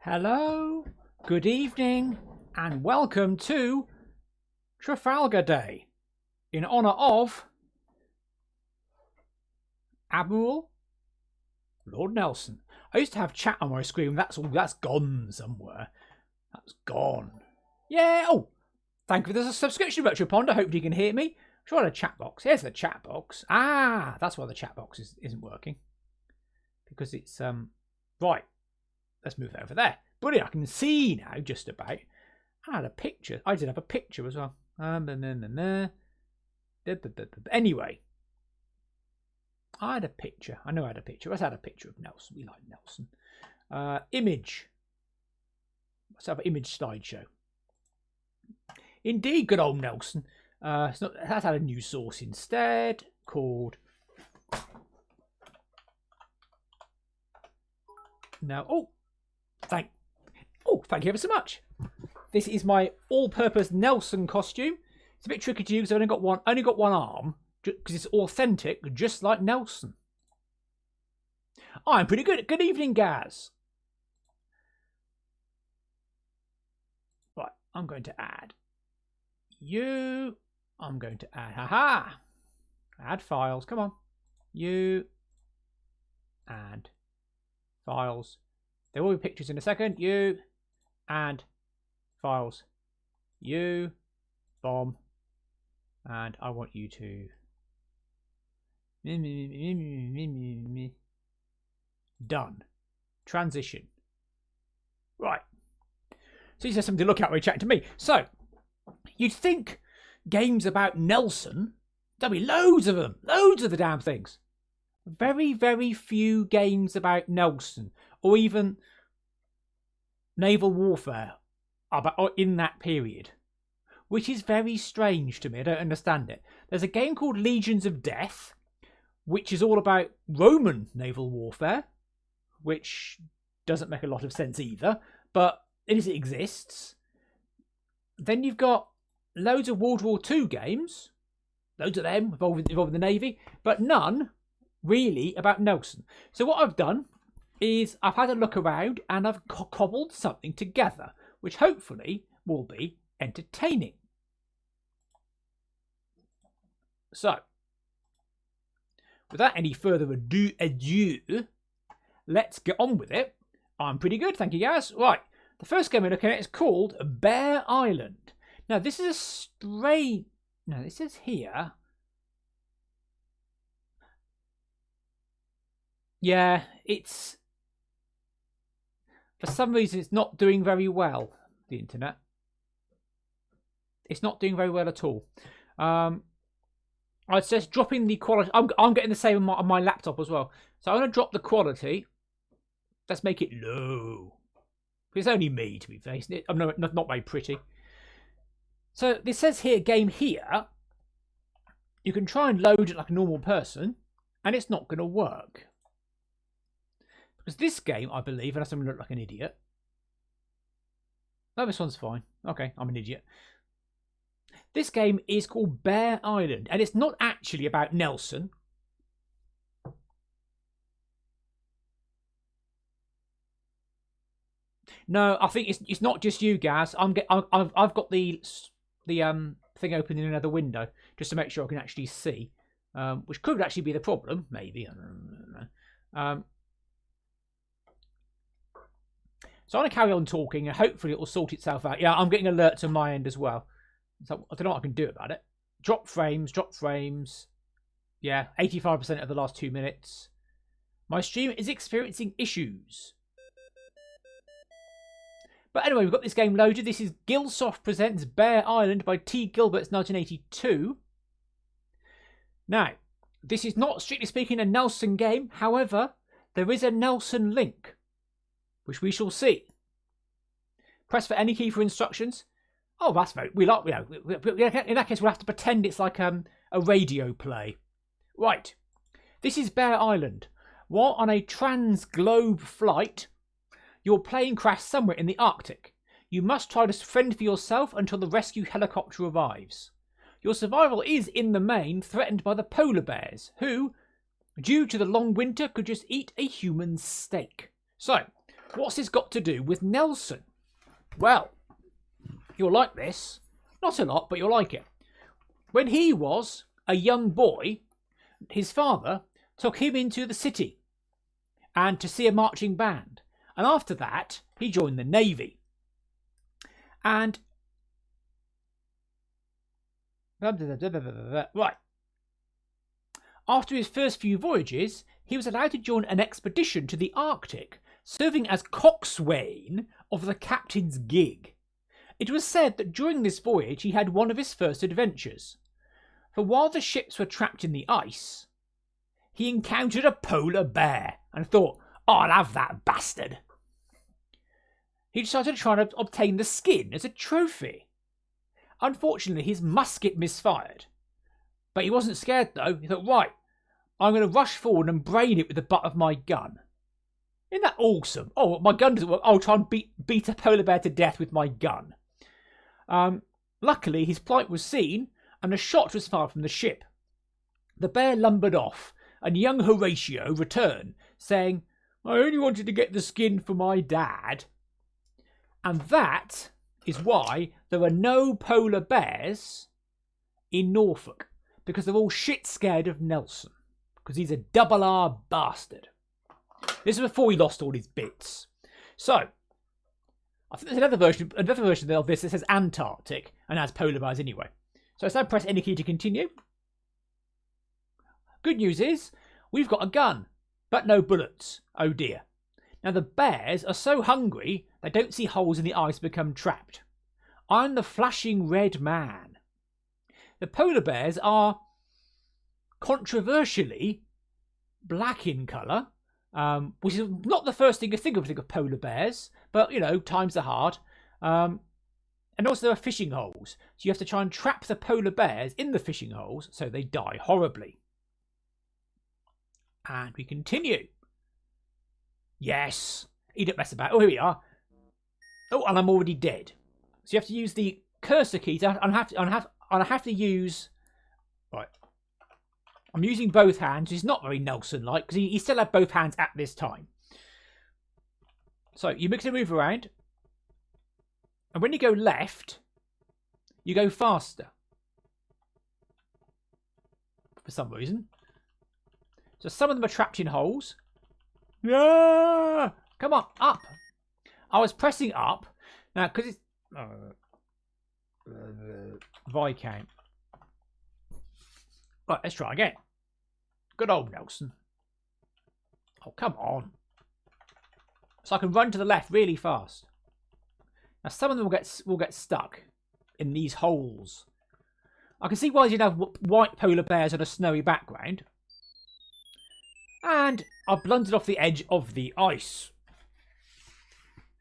Hello, good evening, and welcome to Trafalgar Day in honour of Admiral Lord Nelson. I used to have chat on my screen. That's gone somewhere. That's gone. Yeah. Oh, thank you for the subscription, Virtual Pond. I hope you can hear me. Try the chat box. Here's the chat box. Ah, that's why the chat box isn't working. Because it's right. Let's move that over there. Brilliant. I can see now just about. I had a picture. I did have a picture as well. Anyway, I had a picture. I know I had a picture. Let's have a picture of Nelson. We like Nelson. Image. Let's have an image slideshow. Indeed, good old Nelson. That's had a new source instead called. Now, thank you ever so much. This is my all-purpose Nelson costume. It's a bit tricky to use. I've only got one arm because it's authentic, just like Nelson. I'm pretty good. Good evening, Gaz. Right, I'm going to add you. I'm going to add. Add files. Come on, you. Add files. There will be pictures in a second. You. Add files. You. Bomb. And I want you to. Done. Transition. Right. So you said something to look at when you're chatting to me. So, you'd think games about Nelson, there'll be loads of them. Loads of the damn things. Very, very few games about Nelson. Or even naval warfare in that period. Which is very strange to me. I don't understand it. There's a game called Legions of Death, which is all about Roman naval warfare, which doesn't make a lot of sense either, but it exists. Then you've got loads of World War II games, loads of them involving the Navy, but none really about Nelson. So what I've done is I've had a look around and I've cobbled something together, which hopefully will be entertaining. So, without any further ado, let's get on with it. I'm pretty good, thank you guys. Right, the first game we're looking at is called Bear Island. Now, this is a strange. No, this is here. Yeah, it's. For some reason, it's not doing very well, the internet. It's not doing very well at all. I'd suggest dropping the quality. I'm getting the same on my laptop as well. So I'm going to drop the quality. Let's make it low. It's only me, to be fair. I'm not very pretty. So this says here, game here. You can try and load it like a normal person, and it's not going to work. Because this game, I believe, unless I'm going to look like an idiot. No, this one's fine. Okay, I'm an idiot. This game is called Bear Island, and it's not actually about Nelson. No, I think it's not just you, Gaz. I've got the thing open in another window just to make sure I can actually see, which could actually be the problem. Maybe I don't know. So I'm going to carry on talking, and hopefully it will sort itself out. Yeah, I'm getting alerts on my end as well. So I don't know what I can do about it. Drop frames. Yeah, 85% of the last 2 minutes. My stream is experiencing issues. But anyway, we've got this game loaded. This is Gilsoft Presents Bear Island by T. Gilbert's 1982. Now, this is not, strictly speaking, a Nelson game. However, there is a Nelson link, which we shall see. Press for any key for instructions. Oh, that's very. In that case, we'll have to pretend it's like a radio play. Right. This is Bear Island. While on a trans-globe flight, your plane crashed somewhere in the Arctic. You must try to fend for yourself until the rescue helicopter arrives. Your survival is, in the main, threatened by the polar bears, who, due to the long winter, could just eat a human steak. So, What's this got to do with Nelson? Well, you'll like this. Not a lot, but you'll like it. When he was a young boy, his father took him into the city and to see a marching band. And after that, he joined the Navy. And right. After his first few voyages, he was allowed to join an expedition to the Arctic, serving as coxswain of the captain's gig. It was said that during this voyage he had one of his first adventures. For while the ships were trapped in the ice, he encountered a polar bear and thought, oh, I'll have that bastard. He decided to try and obtain the skin as a trophy. Unfortunately, his musket misfired. But he wasn't scared though. He thought, right, I'm going to rush forward and brain it with the butt of my gun. Isn't that awesome? Oh, my gun doesn't work. I'll try and beat a polar bear to death with my gun. Luckily, his plight was seen and a shot was fired from the ship. The bear lumbered off and young Horatio returned, saying, I only wanted to get the skin for my dad. And that is why there are no polar bears in Norfolk, because they're all shit scared of Nelson, because he's a double R bastard. This is before he lost all his bits. So, I think there's another version of this that says Antarctic and has polar bears anyway. So instead press any key to continue. Good news is, we've got a gun, but no bullets. Oh dear. Now the bears are so hungry, they don't see holes in the ice become trapped. I'm the flashing red man. The polar bears are controversially black in colour, which is not the first thing you think of polar bears, but, you know, times are hard. And also there are fishing holes, so you have to try and trap the polar bears in the fishing holes so they die horribly. And we continue. Yes, he didn't mess about. Oh, here we are. Oh, and I'm already dead. So you have to use the cursor key to, and I have to use. Right. I'm using both hands. It's not very Nelson-like because he still had both hands at this time. So you mix and move around, and when you go left, you go faster. For some reason. So some of them are trapped in holes. Yeah! Come on, up. I was pressing up. Now, because it's... Viscount. Right, let's try again. Good old Nelson. Oh, come on. So I can run to the left really fast. Now, some of them will get stuck in these holes. I can see why you'd have white polar bears on a snowy background. And I blundered off the edge of the ice,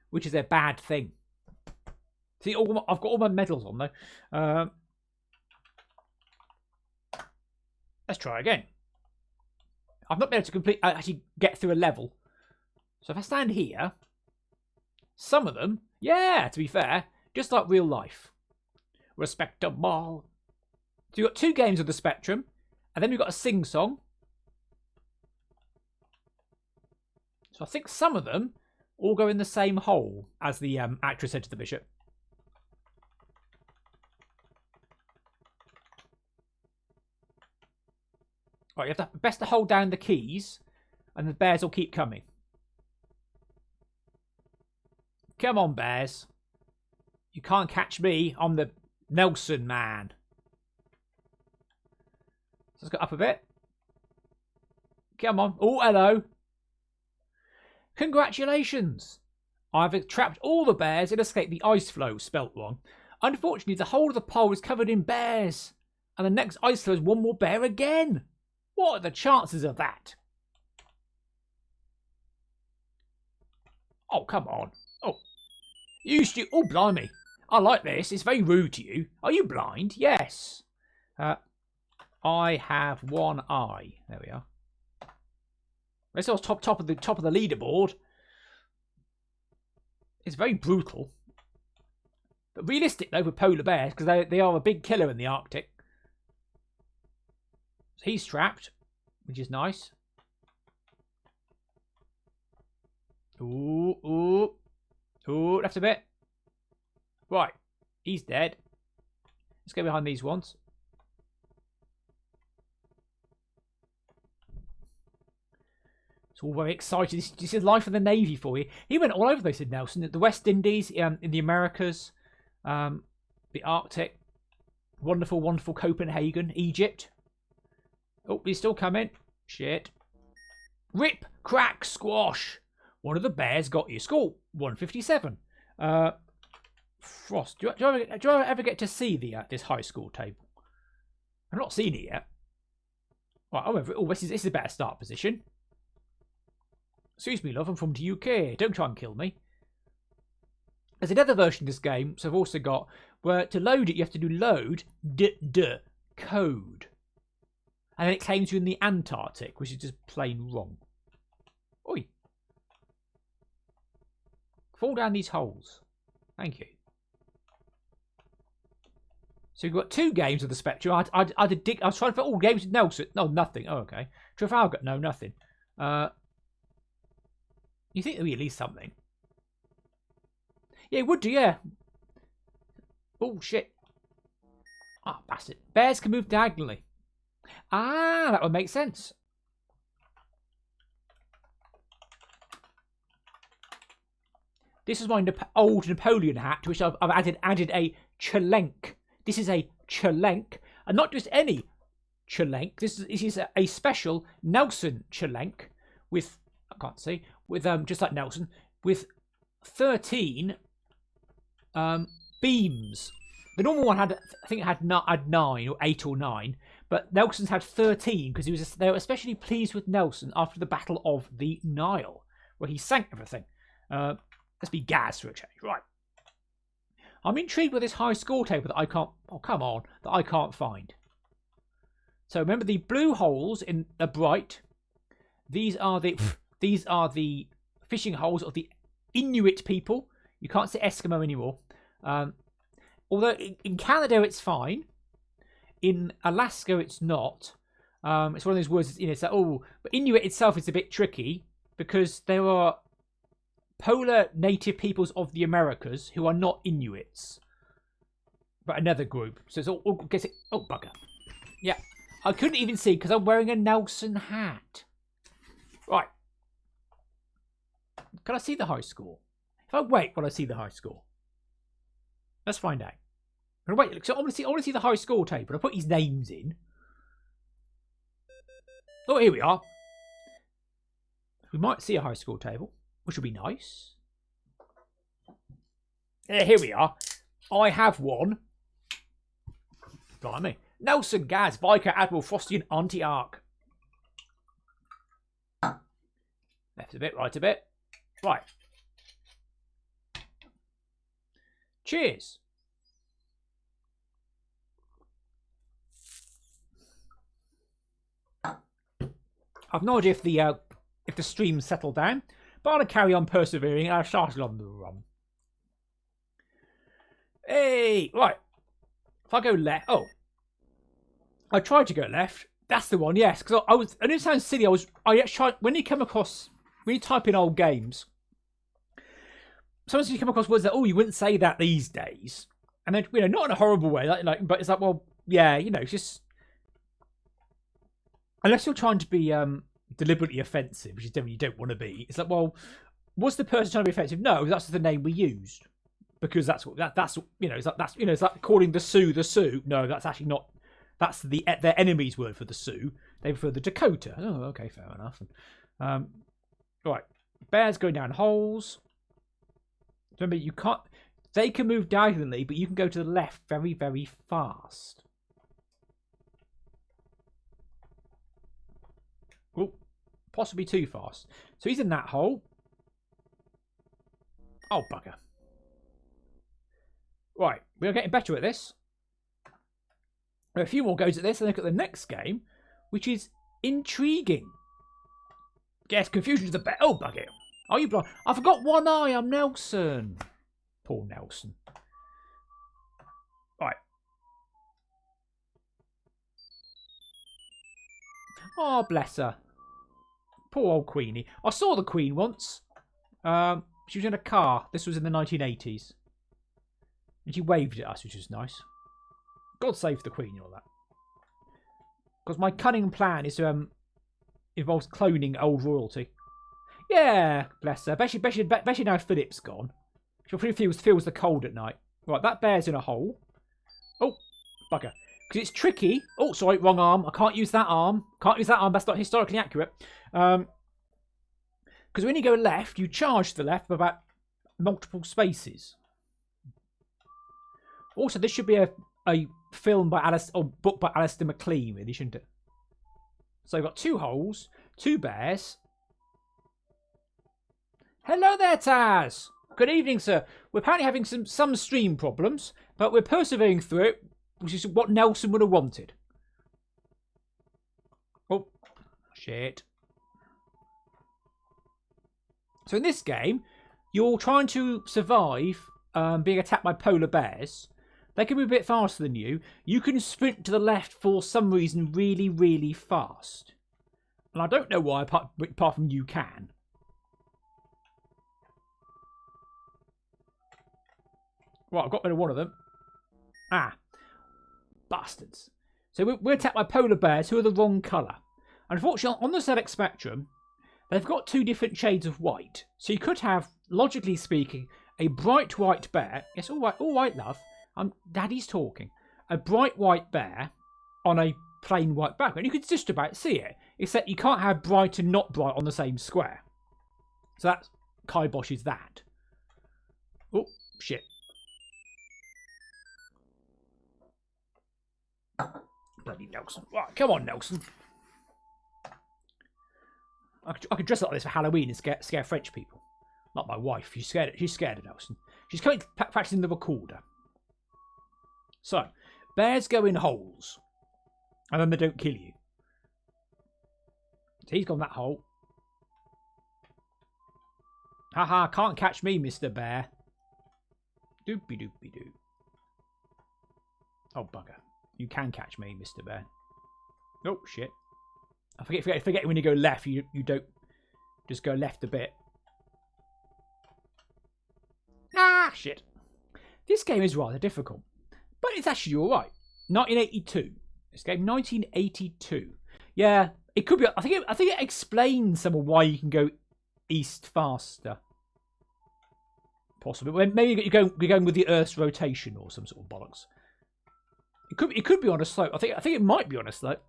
which is a bad thing. See, I've got all my medals on though. Let's try again. I've not been able to actually get through a level. So if I stand here, some of them, yeah, to be fair, just like real life. Respectable. So you've got 2 games of the Spectrum, and then we've got a sing-song. So I think some of them all go in the same hole, as the actress said to the bishop. Right, you have to best to hold down the keys, and the bears will keep coming. Come on, bears. You can't catch me. I'm the Nelson man. So let's go up a bit. Come on. Oh, hello. Congratulations. I've trapped all the bears and escaped the ice flow, spelt wrong. Unfortunately, the whole of the pole is covered in bears. And the next ice flow is one more bear again. What are the chances of that? Oh, come on. Oh. Oh, blimey. I like this. It's very rude to you. Are you blind? Yes. I have one eye. There we are. This is top of the leaderboard. It's very brutal. But realistic, though, for polar bears, because they are a big killer in the Arctic. So he's trapped, which is nice. Ooh, ooh. Ooh, left a bit. Right. He's dead. Let's go behind these ones. It's all very exciting. This is life of the Navy for you. He went all over the place, did Nelson. The West Indies, in the Americas, the Arctic. Wonderful, wonderful Copenhagen, Egypt. Oh, he's still coming. Shit. Rip, crack, squash. One of the bears got you. Score 157. Frost. Do I ever get to see this high score table? I've not seen it yet. Right, oh, this is a better start position. Excuse me, love, I'm from the UK. Don't try and kill me. There's another version of this game, so I've also got, where to load it, you have to do load code. And then it claims you in the Antarctic, which is just plain wrong. Oi. Fall down these holes. Thank you. So we've got 2 games of the Spectrum. I was trying for all games with Nelson. No, nothing. Oh, okay. Trafalgar. No, nothing. You think there'd be at least something? Yeah, it would do, yeah. Oh, shit. Ah, oh, bastard. Bears can move diagonally. Ah, that would make sense. This is my old Napoleon hat, to which I've added a chalenk. This is a chalenk, and not just any chalenk. This is a special Nelson chalenk with, I can't see, with just like Nelson, with 13 beams. The normal one had, I think it had 9 or 8 or 9, but Nelson's had 13 because they were especially pleased with Nelson after the Battle of the Nile, where he sank everything. Let's be gas for a change, right? I'm intrigued with this high score table that I can't. Oh, come on, that I can't find. So remember the blue holes in the bright. These are the fishing holes of the Inuit people. You can't say Eskimo anymore. Although in Canada it's fine. In Alaska it's not. It's one of those words. It's like, oh, but Inuit itself is a bit tricky because there are polar native peoples of the Americas who are not Inuits, but another group. So it's all gets it. Oh, bugger. Yeah, I couldn't even see because I'm wearing a Nelson hat. Right. Can I see the high score? If I wait, will I see the high score? Let's find out. I'm gonna wait. So I want to see the high score table. I put his names in. Oh, here we are. We might see a high score table, which would be nice. Yeah, here we are. I have one. Blimey. Nelson, Gaz, Vicar, Admiral, Frosty, and Auntie Ark. Left a bit, right a bit. Right. Cheers. I've no idea if the stream's settled down, but I'm going to carry on persevering and I started on the run. Hey, right. If I go left, oh, I tried to go left. That's the one, yes. Because I know it sounds silly. I tried when you type in old games. Sometimes you come across words that, oh, you wouldn't say that these days, and then not in a horrible way, but it's like, well, yeah, it's just unless you're trying to be deliberately offensive, which is definitely you don't want to be. It's like, well, was the person trying to be offensive? No, that's the name we used because that's it's like calling the Sioux. No, that's actually not. That's their enemy's word for the Sioux. They prefer the Dakota. Oh, okay, fair enough. Right, bears going down holes. Remember, you can't. They can move diagonally, but you can go to the left very, very fast. Oh, possibly too fast. So he's in that hole. Oh, bugger. Right, we're getting better at this. A few more goes at this, and look at the next game, which is intriguing. Get confusion to the bet. Oh, bugger. Are you blind? I forgot one eye. I'm Nelson. Poor Nelson. Right. Oh, bless her. Poor old Queenie. I saw the Queen once. She was in a car. This was in the 1980s. And she waved at us, which was nice. God save the Queen and all that. Because my cunning plan is to involves cloning old royalty. Yeah, bless her. Bet she now Philip's gone. She probably feels the cold at night. Right, that bear's in a hole. Oh, bugger. Because it's tricky. Oh, sorry, wrong arm. I can't use that arm. Can't use that arm. That's not historically accurate. Because when you go left, you charge to the left of about multiple spaces. Also, this should be a film by Alice, or book by Alistair MacLean, really, shouldn't it? So I've got 2 holes, 2 bears. Hello there, Taz. Good evening, sir. We're apparently having some stream problems, but we're persevering through it, which is what Nelson would have wanted. Oh, shit. So in this game, you're trying to survive being attacked by polar bears. They can be a bit faster than you. You can sprint to the left for some reason really, really fast. And I don't know why, apart from you can. Right, I've got rid of one of them. Ah, bastards. So we're attacked by polar bears who are the wrong colour. Unfortunately, on the ZX Spectrum, they've got 2 different shades of white. So you could have, logically speaking, a bright white bear. Yes, all right, love. Daddy's talking. A bright white bear on a plain white background. You could just about see it, except you can't have bright and not bright on the same square. So that kiboshes that. Oh, shit. Bloody Nelson. Right, come on, Nelson. I could dress up like this for Halloween and scare French people. Not my wife. She's scared of Nelson. She's currently practicing the recorder. So, bears go in holes. And then they don't kill you. So he's gone that hole. Haha, can't catch me, Mr. Bear. Doopy doopy doo. Oh, bugger. You can catch me, Mr. Bear. Oh, shit. I forget when you go left, you don't just go left a bit. Ah, shit. This game is rather difficult. But it's actually alright. 1982. This game, 1982. Yeah, it could be. I think it explains some of why you can go east faster. Possibly. Maybe you're going with the Earth's rotation or some sort of bollocks. It could be on a slope. I think it might be on a slope.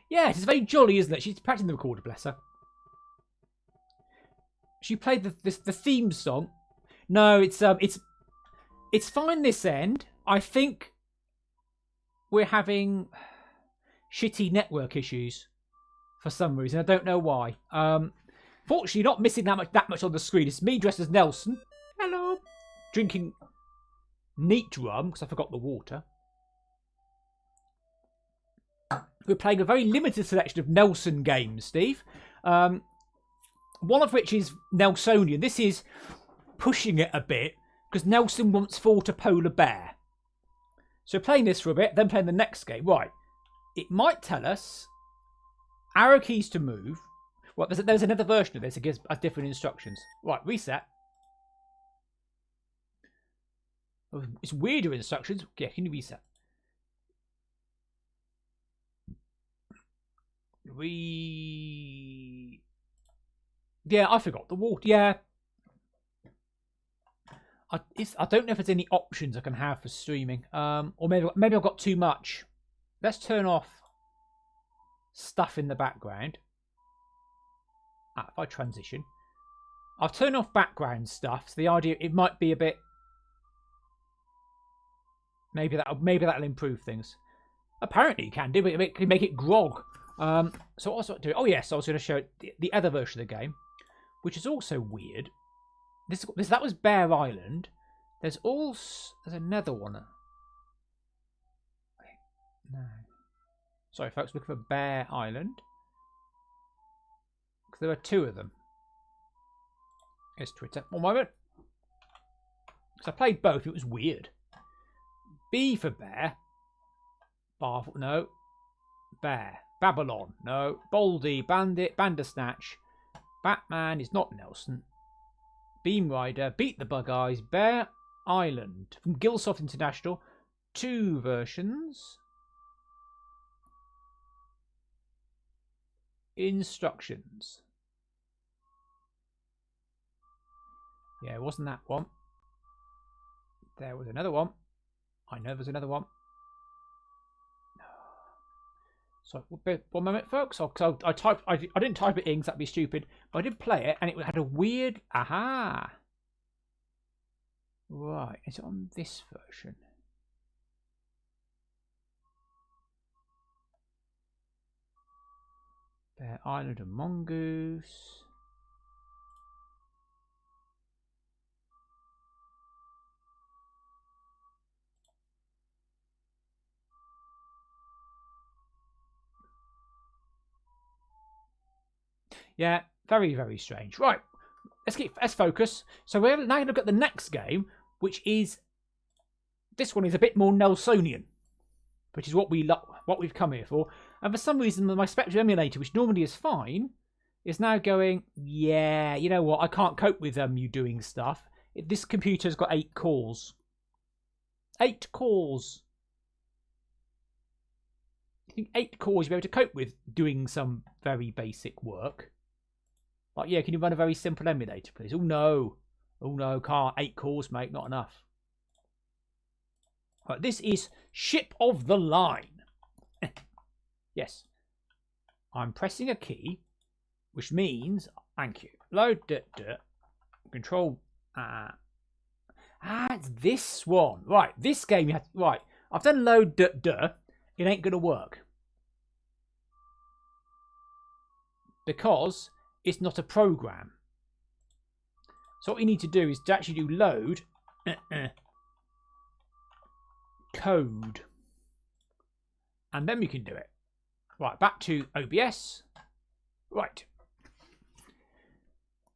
Yeah, it's very jolly, isn't it? She's practicing the recorder, bless her. She played the theme song. No, it's fine this end. I think we're having shitty network issues for some reason. I don't know why. Fortunately, not missing that much on the screen. It's me dressed as Nelson. Hello. Drinking neat rum because I forgot the water. We're playing a very limited selection of Nelson games, Steve. One of which is Nelsonian. This is pushing it a bit because Nelson once fought a polar bear. So playing this for a bit, then playing the next game. Right. It might tell us arrow keys to move. Well, there's another version of this that gives us different instructions. Right, reset. Oh, it's weirder instructions. Yeah, can you reset? Yeah, I forgot the water. Yeah. I don't know if there's any options I can have for streaming. Or maybe I've got too much. Let's turn off stuff in the background. If I transition. I've turned off background stuff. So the idea, it might be a bit... Maybe that'll improve things. Apparently you can do, but it can make it grog. So what was I doing? Oh yes, I was going to show the other version of the game, which is also weird. That was Bear Island. There's another one. No. Sorry, folks, looking for Bear Island. Because there are 2 of them. Here's Twitter. One moment. Because I played both. It was weird. B for bear. No. Bear. Babylon. No. Baldy. Bandit. Bandersnatch. Batman is not Nelson. Beam Rider, Beat the Bug Eyes, Bear Island. From Gilsoft International. 2 versions. Instructions. Yeah, it wasn't that one. There was another one. I know there's another one. So, 1 moment, folks. I didn't type it in because that'd be stupid. But I did play it, and it had a weird... Aha! Right, is it on this version? Bear Island and Mongoose. Yeah, very, very strange. Right, let's focus. So we're now going to look at the next game, which is... This one is a bit more Nelsonian, which is what we've come here for. And for some reason, my Spectrum emulator, which normally is fine, is now going, yeah, you know what, I can't cope with you doing stuff. This computer's got 8 cores. 8 cores. You think 8 cores you'll be able to cope with doing some very basic work? Like, yeah, can you run a very simple emulator, please? Oh, no. Oh, no, can't. 8 cores, mate, not enough. Right, this is Ship of the Line. Yes. I'm pressing a key, which means, thank you, load, control, it's this one. Right, this game, right, I've done load, it ain't going to work. Because it's not a program. So what you need to do is to actually do load code. And then we can do it. Right, back to OBS. Right.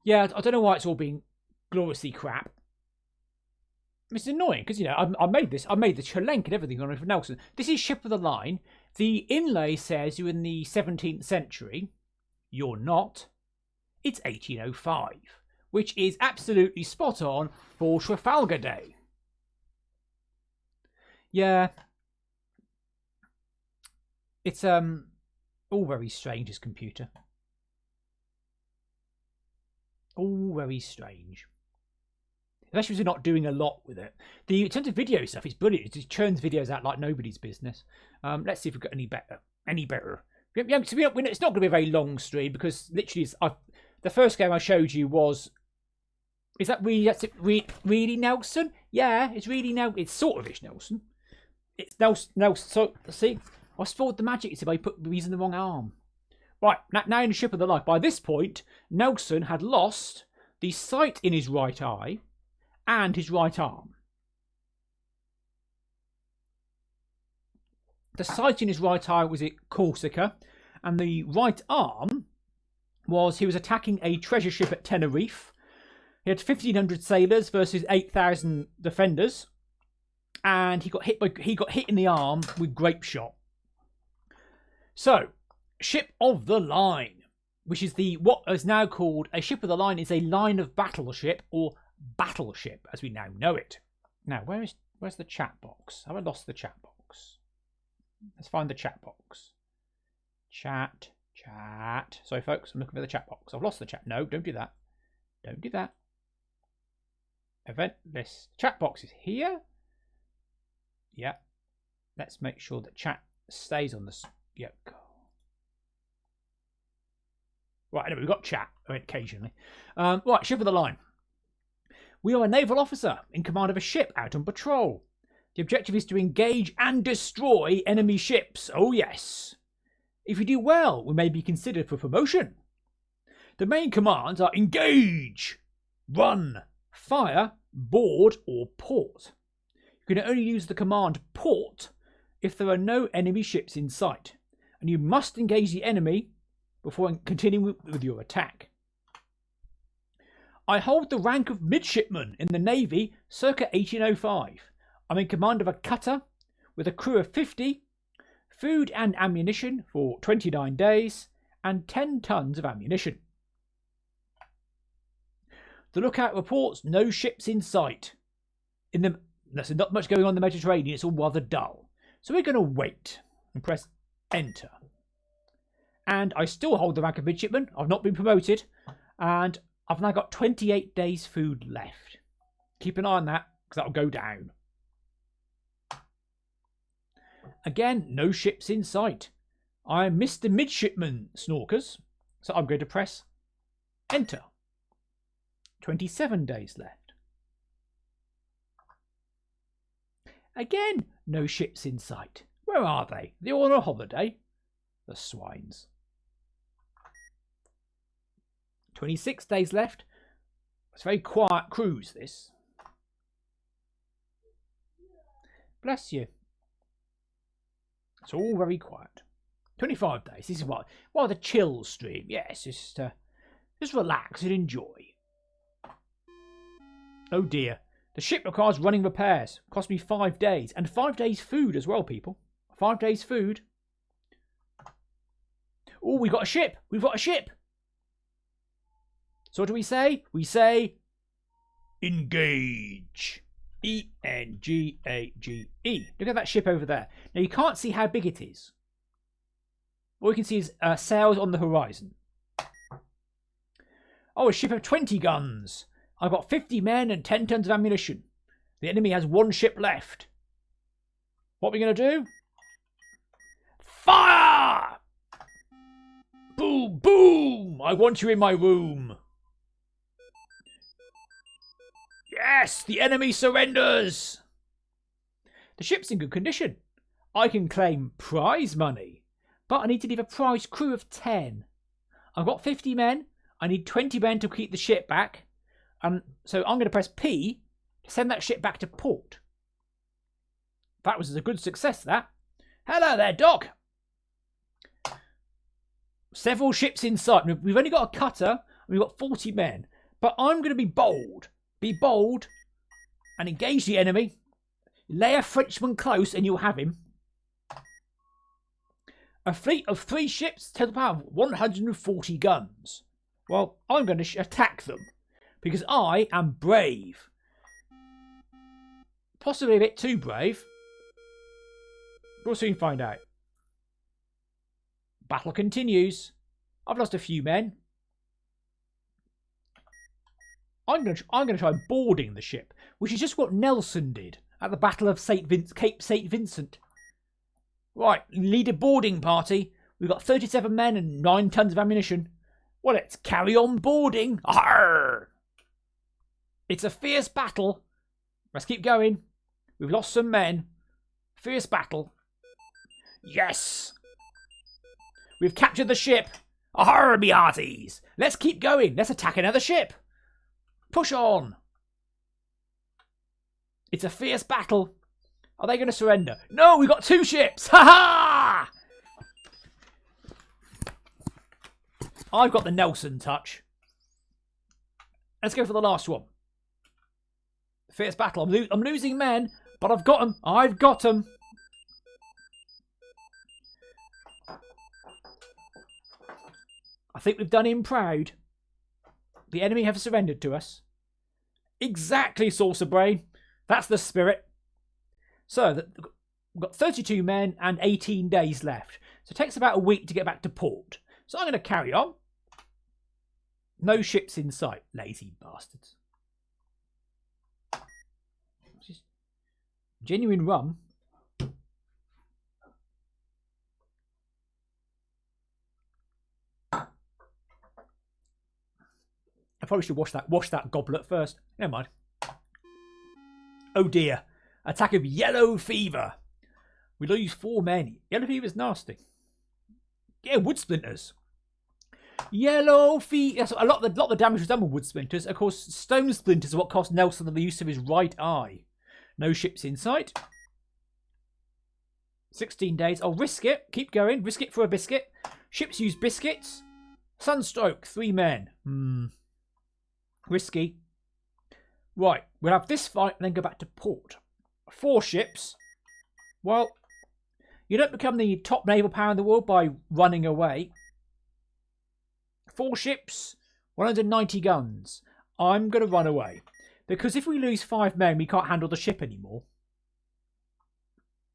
Yeah, I don't know why it's all being gloriously crap. It's annoying because, you know, I made this. I made the Chelenk and everything on it for Nelson. This is Ship of the Line. The inlay says you're in the 17th century. You're not. It's 1805, which is absolutely spot on for Trafalgar Day. Yeah. It's all very strange, this computer. All very strange. Especially if you're not doing a lot with it. In terms of video stuff, it's brilliant. It just churns videos out like nobody's business. Let's see if we've got any better. Yeah, so it's not going to be a very long stream because literally the first game I showed you was... Is that really, really Nelson? Yeah, it's really Nelson. It's sort of ish Nelson. It's Nelson. So, see, I spoiled the magic by using the wrong arm. Right, now in the Ship of the Line. By this point, Nelson had lost the sight in his right eye and his right arm. The sight in his right eye was at Corsica, and the right arm was he was attacking a treasure ship at Tenerife. He had 1,500 sailors versus 8,000 defenders, and he got hit in the arm with grape shot. So, Ship of the Line, which is what is now called a Ship of the Line, is a line of battleship or battleship as we now know it. Now, where's the chat box? Have I lost the chat box? Let's find the chat box. Chat. Sorry, folks, I'm looking for the chat box. I've lost the chat. No, don't do that. Don't do that. Event list. Chat box is here. Yeah. Let's make sure that chat stays on the... Yep. Right, anyway, we've got chat occasionally. Right, Ship of the Line. We are a naval officer in command of a ship out on patrol. The objective is to engage and destroy enemy ships. Oh, yes. If you do well, we may be considered for promotion. The main commands are engage, run, fire, board, or port. You can only use the command port if there are no enemy ships in sight, and you must engage the enemy before continuing with your attack. I hold the rank of midshipman in the Navy circa 1805. I'm in command of a cutter with a crew of 50, food and ammunition for 29 days, and 10 tons of ammunition. The lookout reports no ships in sight. There's not much going on in the Mediterranean. It's all rather dull. So we're going to wait and press enter. And I still hold the rank of midshipman. I've not been promoted. And I've now got 28 days food left. Keep an eye on that, because that'll go down. Again, no ships in sight. I'm Mr. Midshipman, Snorkers. So I'm going to press enter. 27 days left. Again, no ships in sight. Where are they? They're all on a holiday. The swines. 26 days left. It's a very quiet cruise, this. Bless you. It's all very quiet. 25 days. This is what the chill stream. Yes, just relax and enjoy. Oh dear. The ship requires running repairs. Cost me 5 days. And 5 days food as well, people. 5 days food. Oh, we got a ship. We've got a ship. So what do we say? We say engage. E-N-G-A-G-E. Look at that ship over there. Now you can't see how big it is. All you can see is sails on the horizon. Oh, a ship of 20 guns. I've got 50 men and 10 tons of ammunition. The enemy has 1 ship left. What are we going to do? Fire! Boom, boom! I want you in my room. Yes, the enemy surrenders. The ship's in good condition. I can claim prize money, but I need to leave a prize crew of 10. I've got 50 men. I need 20 men to keep the ship back. And so I'm going to press P to send that ship back to port. That was a good success, that. Hello there, Doc. Several ships in sight. We've only got a cutter, and we've got 40 men. But I'm going to be bold. Be bold and engage the enemy. Lay a Frenchman close and you'll have him. A fleet of 3 ships, total power of 140 guns. Well, I'm going to attack them because I am brave. Possibly a bit too brave. We'll soon find out. Battle continues. I've lost a few men. I'm going to try boarding the ship, which is just what Nelson did at the Battle of Cape St. Vincent. Right, lead a boarding party. We've got 37 men and 9 tons of ammunition. Well, let's carry on boarding. Arrgh! It's a fierce battle. Let's keep going. We've lost some men. Fierce battle. Yes! We've captured the ship. Arrgh, me hearties! Let's keep going. Let's attack another ship. Push on. It's a fierce battle. Are they going to surrender? No, we've got 2 ships. Ha ha! I've got the Nelson touch. Let's go for the last one. Fierce battle. I'm losing men, but I've got them. I've got them. I think we've done him proud. The enemy have surrendered to us. Exactly, Saucer Brain. That's the spirit. So, we've got 32 men and 18 days left. So it takes about a week to get back to port. So I'm going to carry on. No ships in sight. Lazy bastards. Genuine rum. I probably should wash that goblet first. Never mind. Oh dear. Attack of yellow fever. We lose 4 men. Yellow fever's nasty. Yeah, wood splinters. Yellow fever. A lot of the damage was done with wood splinters. Of course, stone splinters are what cost Nelson the use of his right eye. No ships in sight. 16 days. I'll risk it. Keep going. Risk it for a biscuit. Ships use biscuits. Sunstroke. 3 men. Risky. Right. We'll have this fight and then go back to port. 4 ships. Well, you don't become the top naval power in the world by running away. 4 ships. 190 guns. I'm going to run away. Because if we lose 5 men, we can't handle the ship anymore.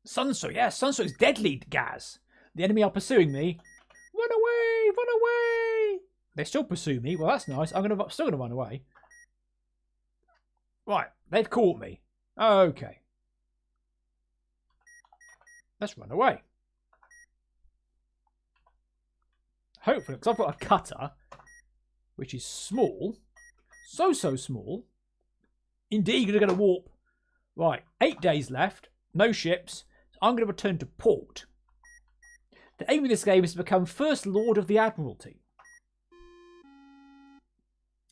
Sunstroke, yeah, Sunstroke's deadly gas. The enemy are pursuing me. Run away, run away. They still pursue me. Well, that's nice. I'm still going to run away. Right, they've caught me. Okay. Let's run away. Hopefully, because I've got a cutter, which is small. So small. Indeed, you're going to warp. Right, 8 days left. No ships. So I'm going to return to port. The aim of this game is to become First Lord of the Admiralty.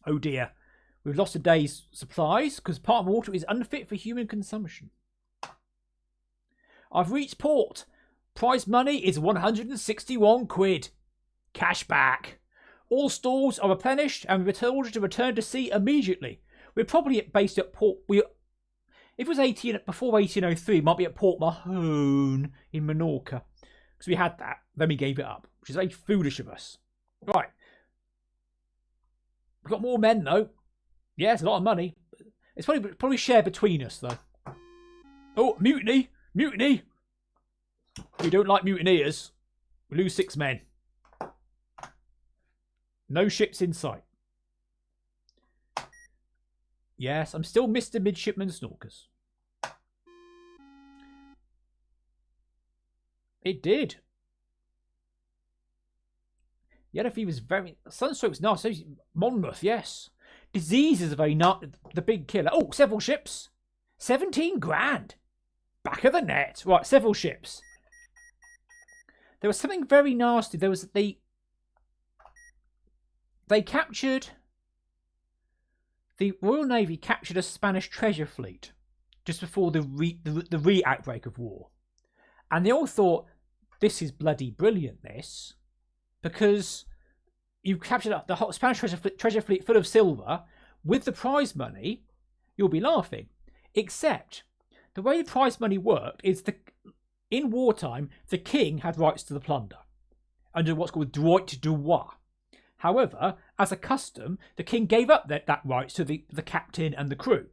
Oh dear. We've lost a day's supplies because part of water is unfit for human consumption. I've reached port. Prize money is 161 quid. Cash back. All stores are replenished and we're told to return to sea immediately. We're probably based at port. If it was before 1803, it might be at Port Mahone in Minorca. Because we had that. Then we gave it up. Which is very foolish of us. Right. We've got more men though. Yeah, it's a lot of money. It's probably shared between us though. Oh, mutiny! Mutiny! We don't like mutineers. We lose 6 men. No ships in sight. Yes, I'm still Mr. Midshipman Snorkers. It did. Yellow fever's very... Sunstroke's nice. Monmouth, yes. Disease is a very... The big killer. Oh, several ships. 17 grand. Back of the net. Right, several ships. There was something very nasty. There was... They captured... The Royal Navy captured a Spanish treasure fleet just before the re-outbreak of war. And they all thought, this is bloody brilliant, this. Because you captured the whole Spanish treasure fleet full of silver. With the prize money, you'll be laughing. Except, the way the prize money worked is in wartime, the king had rights to the plunder. Under what's called droit de droit. However, as a custom, the king gave up that rights to the captain and the crew.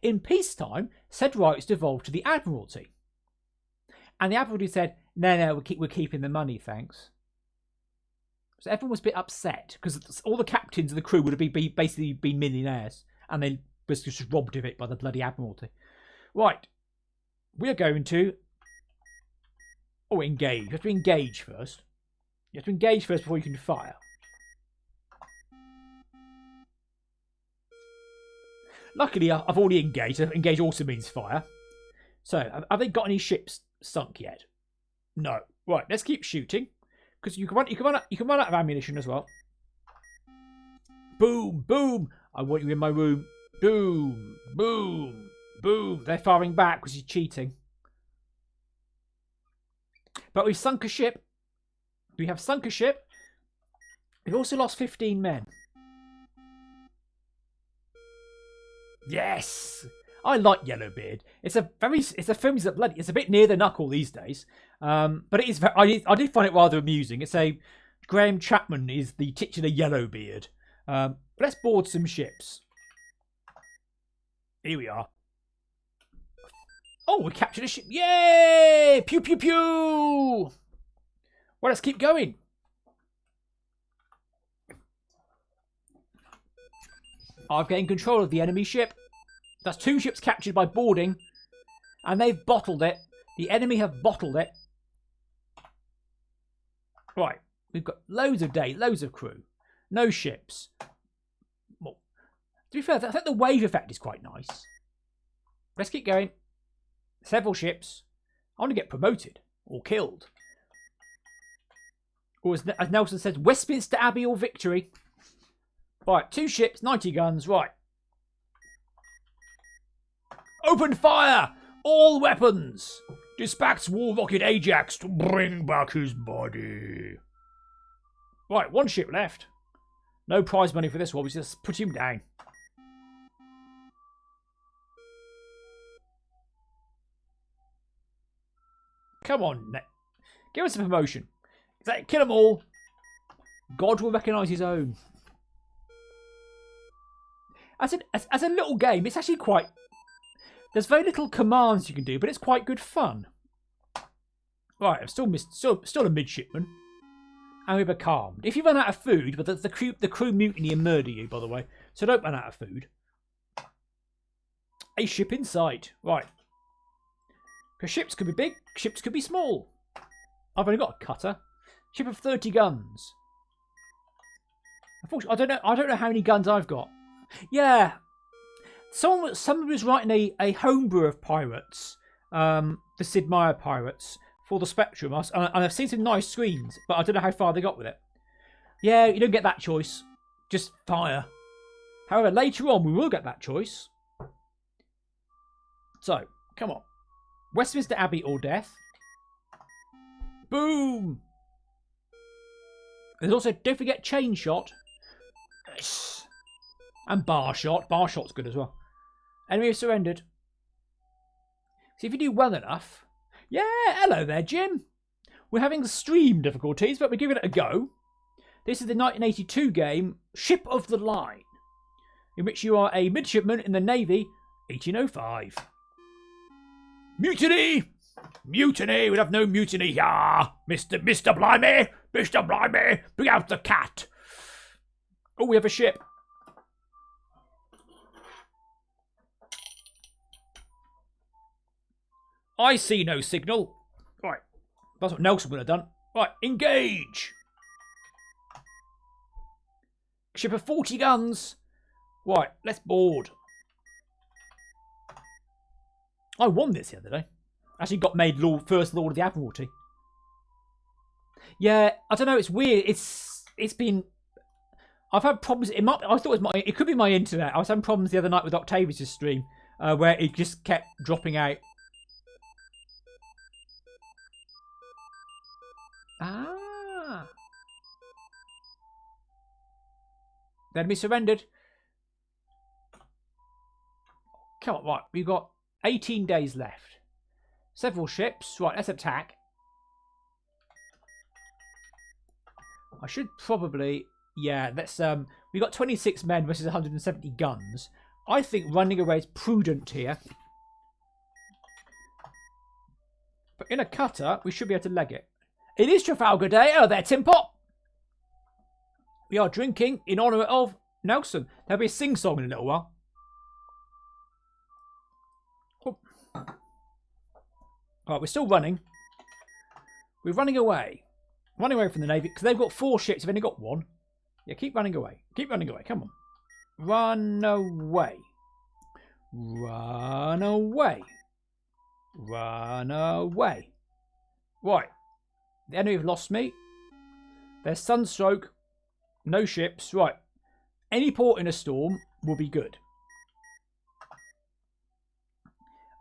In peacetime, said rights devolved to the Admiralty. And the Admiralty said, no, we're keeping the money, thanks. So everyone was a bit upset, because all the captains and the crew would have basically been millionaires, and they was just robbed of it by the bloody Admiralty. Right. We are going to... Oh, engage. You have to engage first. You have to engage first before you can fire. Luckily, I've already engaged. Engage also means fire. So, have they got any ships sunk yet? No. Right, let's keep shooting. Because you can run out of ammunition as well. Boom, boom. I want you in my room. Boom, boom, boom. They're firing back because he's cheating. But we've sunk a ship. We have sunk a ship. We've also lost 15 men. Yes, I like Yellowbeard. It's a film that's bloody. It's a bit near the knuckle these days, but it is. I did find it rather amusing. It's Graham Chapman is the titular Yellowbeard. Let's board some ships. Here we are. Oh, we captured a ship! Yay! Pew pew pew! Well, let's keep going. I've gained control of the enemy ship. That's 2 ships captured by boarding. And they've bottled it. The enemy have bottled it. Right. We've got loads of days, loads of crew. No ships. Well, to be fair, I think the wave effect is quite nice. Let's keep going. Several ships. I want to get promoted. Or killed. Or as Nelson says, Westminster Abbey or victory. Right, 2 ships, 90 guns, right. Open fire! All weapons! Dispatch War Rocket Ajax to bring back his body. Right, 1 ship left. No prize money for this one, we just put him down. Come on, give us a promotion. Kill them all. God will recognise his own. as a little game, it's actually quite... There's very little commands you can do, but it's quite good fun. Right, I've still a midshipman. And we're becalmed. If you run out of food, but the crew mutiny and murder you, by the way. So don't run out of food. A ship in sight. Right. Because ships could be big, ships could be small. I've only got a cutter. Ship of 30 guns. Unfortunately, I don't know how many guns I've got. Yeah. Someone was writing a homebrew of pirates. The Sid Meier pirates. For the Spectrum, and I've seen some nice screens, but I don't know how far they got with it. Yeah, you don't get that choice. Just fire. However, later on, we will get that choice. So, come on. Westminster Abbey or death. Boom! There's also, don't forget, chain shot. Yes. And bar shot. Bar shot's good as well. Enemy have surrendered. See, if you do well enough... Yeah, hello there, Jim. We're having stream difficulties, but we're giving it a go. This is the 1982 game, Ship of the Line, in which you are a midshipman in the Navy, 1805. Mutiny! Mutiny! We'll have no mutiny here! Mr. Blimey! Mr. Blimey! Bring out the cat! Oh, we have a ship. I see no signal. Right. That's what Nelson would have done. Right, engage. Ship of 40 guns. Right, let's board. I won this the other day. Actually got made First Lord of the Admiralty. Yeah, I don't know, it's weird. It's been... I've had problems. It could be my internet. I was having problems the other night with Octavius' stream, where it just kept dropping out. Ah. The enemy surrendered. Come on, right. We've got 18 days left. Several ships. Right, let's attack. I should probably... Yeah, let's... We've got 26 men versus 170 guns. I think running away is prudent here. But in a cutter, we should be able to leg it. It is Trafalgar Day. Oh, there, Tim Pot. We are drinking in honour of Nelson. There'll be a sing-song in a little while. Oh. Right, we're still running. We're running away. Running away from the Navy. Because they've got 4 ships. They've only got 1. Yeah, keep running away. Keep running away. Come on. Run away. Run away. Run away. Right. The enemy have lost me. There's sunstroke. No ships. Right. Any port in a storm will be good.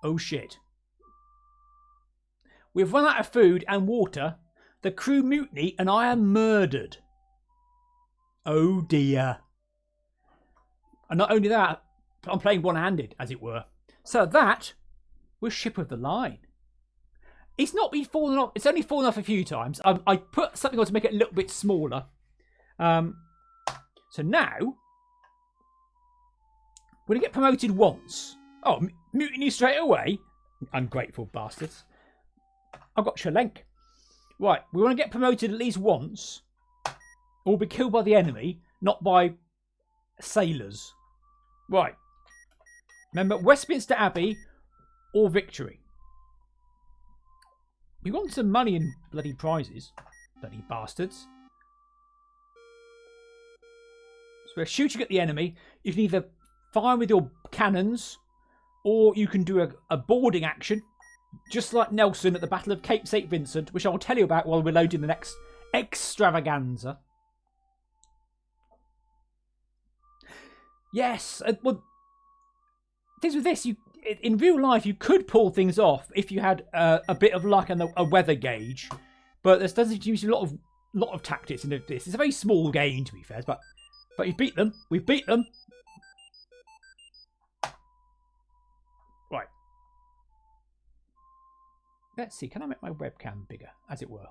Oh shit. We've run out of food and water. The crew mutiny and I am murdered. Oh dear. And not only that, I'm playing one-handed, as it were. So that was Ship of the Line. It's not been fallen off. It's only fallen off a few times. I put something on to make it a little bit smaller. So now we're going to get promoted once. Oh, mutiny straight away. Ungrateful bastards. I've got Chelenk. Right, we want to get promoted at least once. Or be killed by the enemy, not by sailors. Right. Remember, Westminster Abbey or victory. We want some money and bloody prizes. Bloody bastards. So we're shooting at the enemy. You can either fire with your cannons, or you can do a boarding action, just like Nelson at the Battle of Cape St. Vincent, which I'll tell you about while we're loading the next extravaganza. Yes, well, things with this, in real life, you could pull things off if you had a bit of luck and a weather gauge, but there doesn't use a lot of tactics in this. It's a very small game, to be fair, but you beat them. We beat them. Right. Let's see. Can I make my webcam bigger, as it were?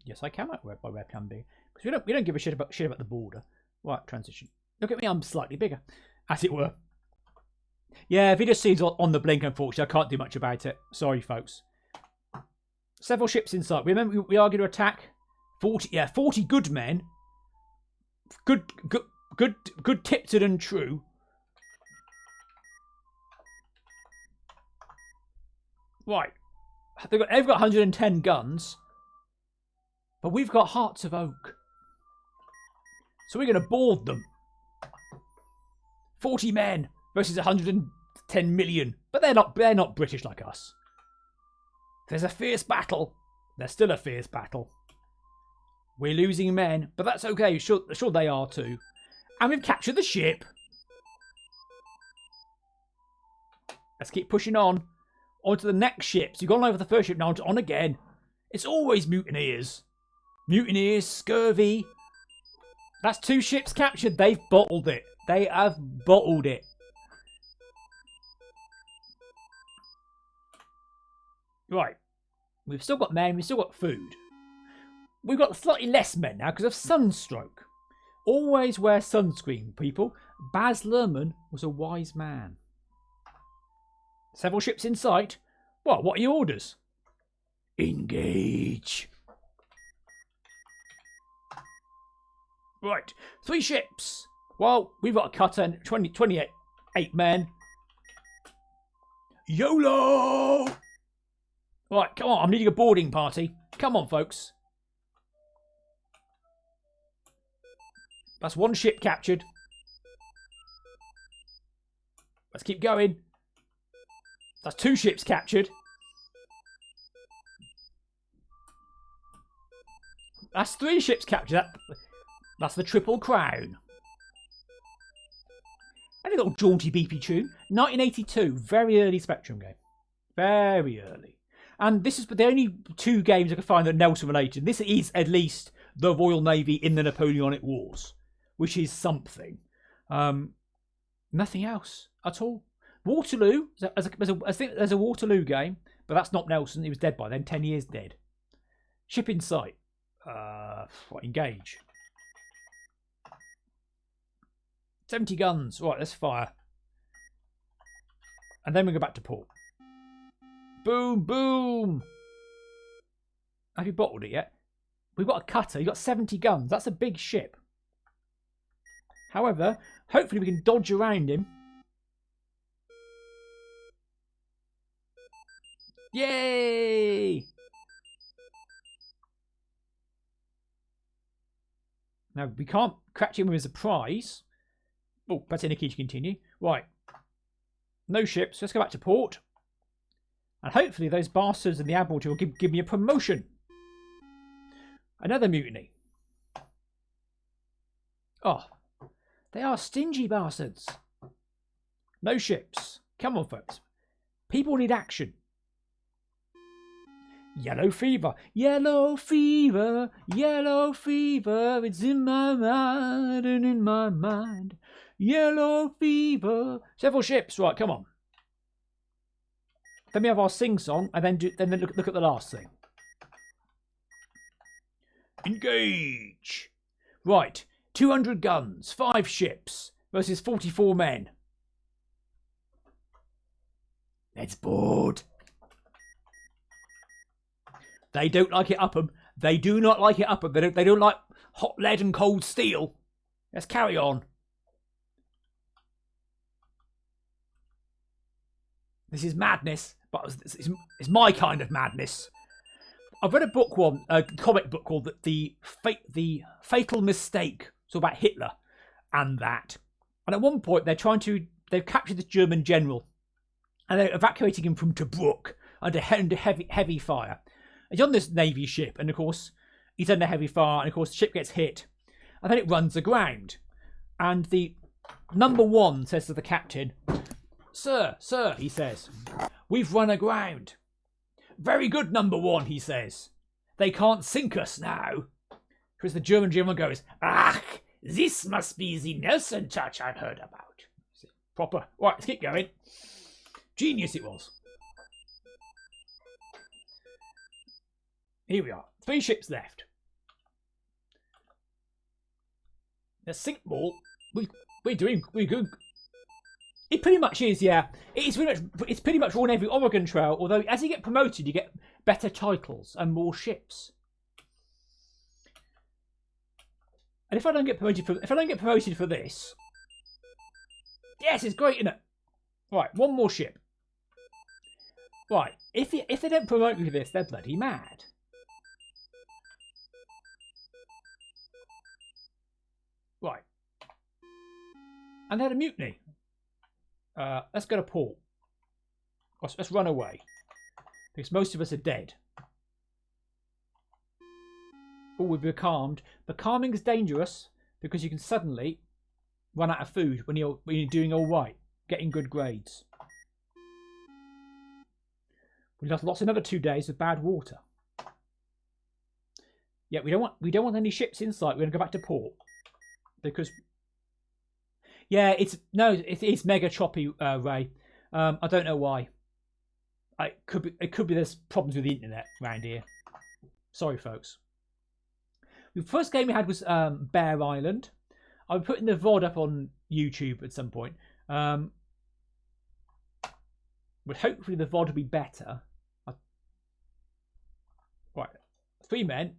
Yes, I can make my webcam bigger because we don't give a shit about the border. Right, transition. Look at me, I'm slightly bigger, as it were. Yeah, video scene's on the blink, unfortunately. I can't do much about it. Sorry, folks. Several ships in sight. Remember, we are going to attack 40 good men. Good tipped and true. Right. They've got 110 guns. But we've got Hearts of Oak. So we're going to board them. 40 men versus 110 million. But they're not British like us. There's a fierce battle. There's still a fierce battle. We're losing men, but that's okay. Sure they are too. And we've captured the ship. Let's keep pushing on. On to the next ship. So you've gone over the first ship, now on again. It's always mutineers. Mutineers, scurvy. That's 2 ships captured. They've bottled it. They have bottled it. Right. We've still got men. We've still got food. We've got slightly less men now because of sunstroke. Always wear sunscreen, people. Baz Luhrmann was a wise man. Several ships in sight. What are your orders? Engage. Right. 3 ships. Well, we've got a cutter and 28 men. YOLO! Right, come on. I'm needing a boarding party. Come on, folks. That's 1 ship captured. Let's keep going. That's 2 ships captured. That's 3 ships captured. That's the Triple Crown. And a little jaunty beepy tune. 1982. Very early Spectrum game. Very early. And this is the only 2 games I could find that Nelson related. This is at least the Royal Navy in the Napoleonic Wars, which is something. Nothing else at all. Waterloo. I think there's a Waterloo game, but that's not Nelson. He was dead by then. 10 years dead. Ship in sight. Engage. 70 guns. Right, let's fire. And then we go back to port. Boom, boom. Have you bottled it yet? We've got a cutter. You've got 70 guns. That's a big ship. However, hopefully we can dodge around him. Yay! Now, we can't catch him with a surprise. Oh, press any key to continue. Right. No ships. Let's go back to port. And hopefully those bastards in the Admiralty will give me a promotion. Another mutiny. Oh, they are stingy bastards. No ships. Come on, folks. People need action. Yellow fever. Yellow fever. Yellow fever. It's in my mind and in my mind. Yellow fever. Several ships. Right, come on. Then we have our sing-song, and then look at the last thing. Engage. Right, 200 guns, 5 ships versus 44 men. Let's board. They don't like it up 'em. They do not like it up 'em. They don't like hot lead and cold steel. Let's carry on. This is madness, but it's my kind of madness. I've read a comic book called the Fatal Mistake. It's all about Hitler and that. And at one point, they've captured this German general, and they're evacuating him from Tobruk under heavy fire. He's on this Navy ship, and of course, he's under heavy fire, and of course, the ship gets hit, and then it runs aground. And the number 1 says to the captain, Sir, he says, we've run aground. Very good, number 1, he says. They can't sink us now. Because the German general goes, this must be the Nelson touch I've heard about. Proper. Right, let's keep going. Genius it was. Here we are. 3 ships left. Let's sink more. We're good. It pretty much is, yeah. It's pretty much on every Oregon Trail. Although as you get promoted, you get better titles and more ships. And if I don't get promoted for this, yes, it's great, isn't it? Right, one more ship. Right, if they don't promote me for this, they're bloody mad. Right. And they had a mutiny. Let's go to port. Let's run away. Because most of us are dead. Oh, we've becalmed. Becalming is dangerous because you can suddenly run out of food when you're doing all right, getting good grades. We lost another 2 days of bad water. Yeah, we don't want any ships in sight. We're gonna go back to port because yeah, it's mega choppy, Ray. I don't know why. It could be there's problems with the internet around here. Sorry, folks. The first game we had was Bear Island. I'll be putting the VOD up on YouTube at some point. But hopefully the VOD will be better. Right, 3 men.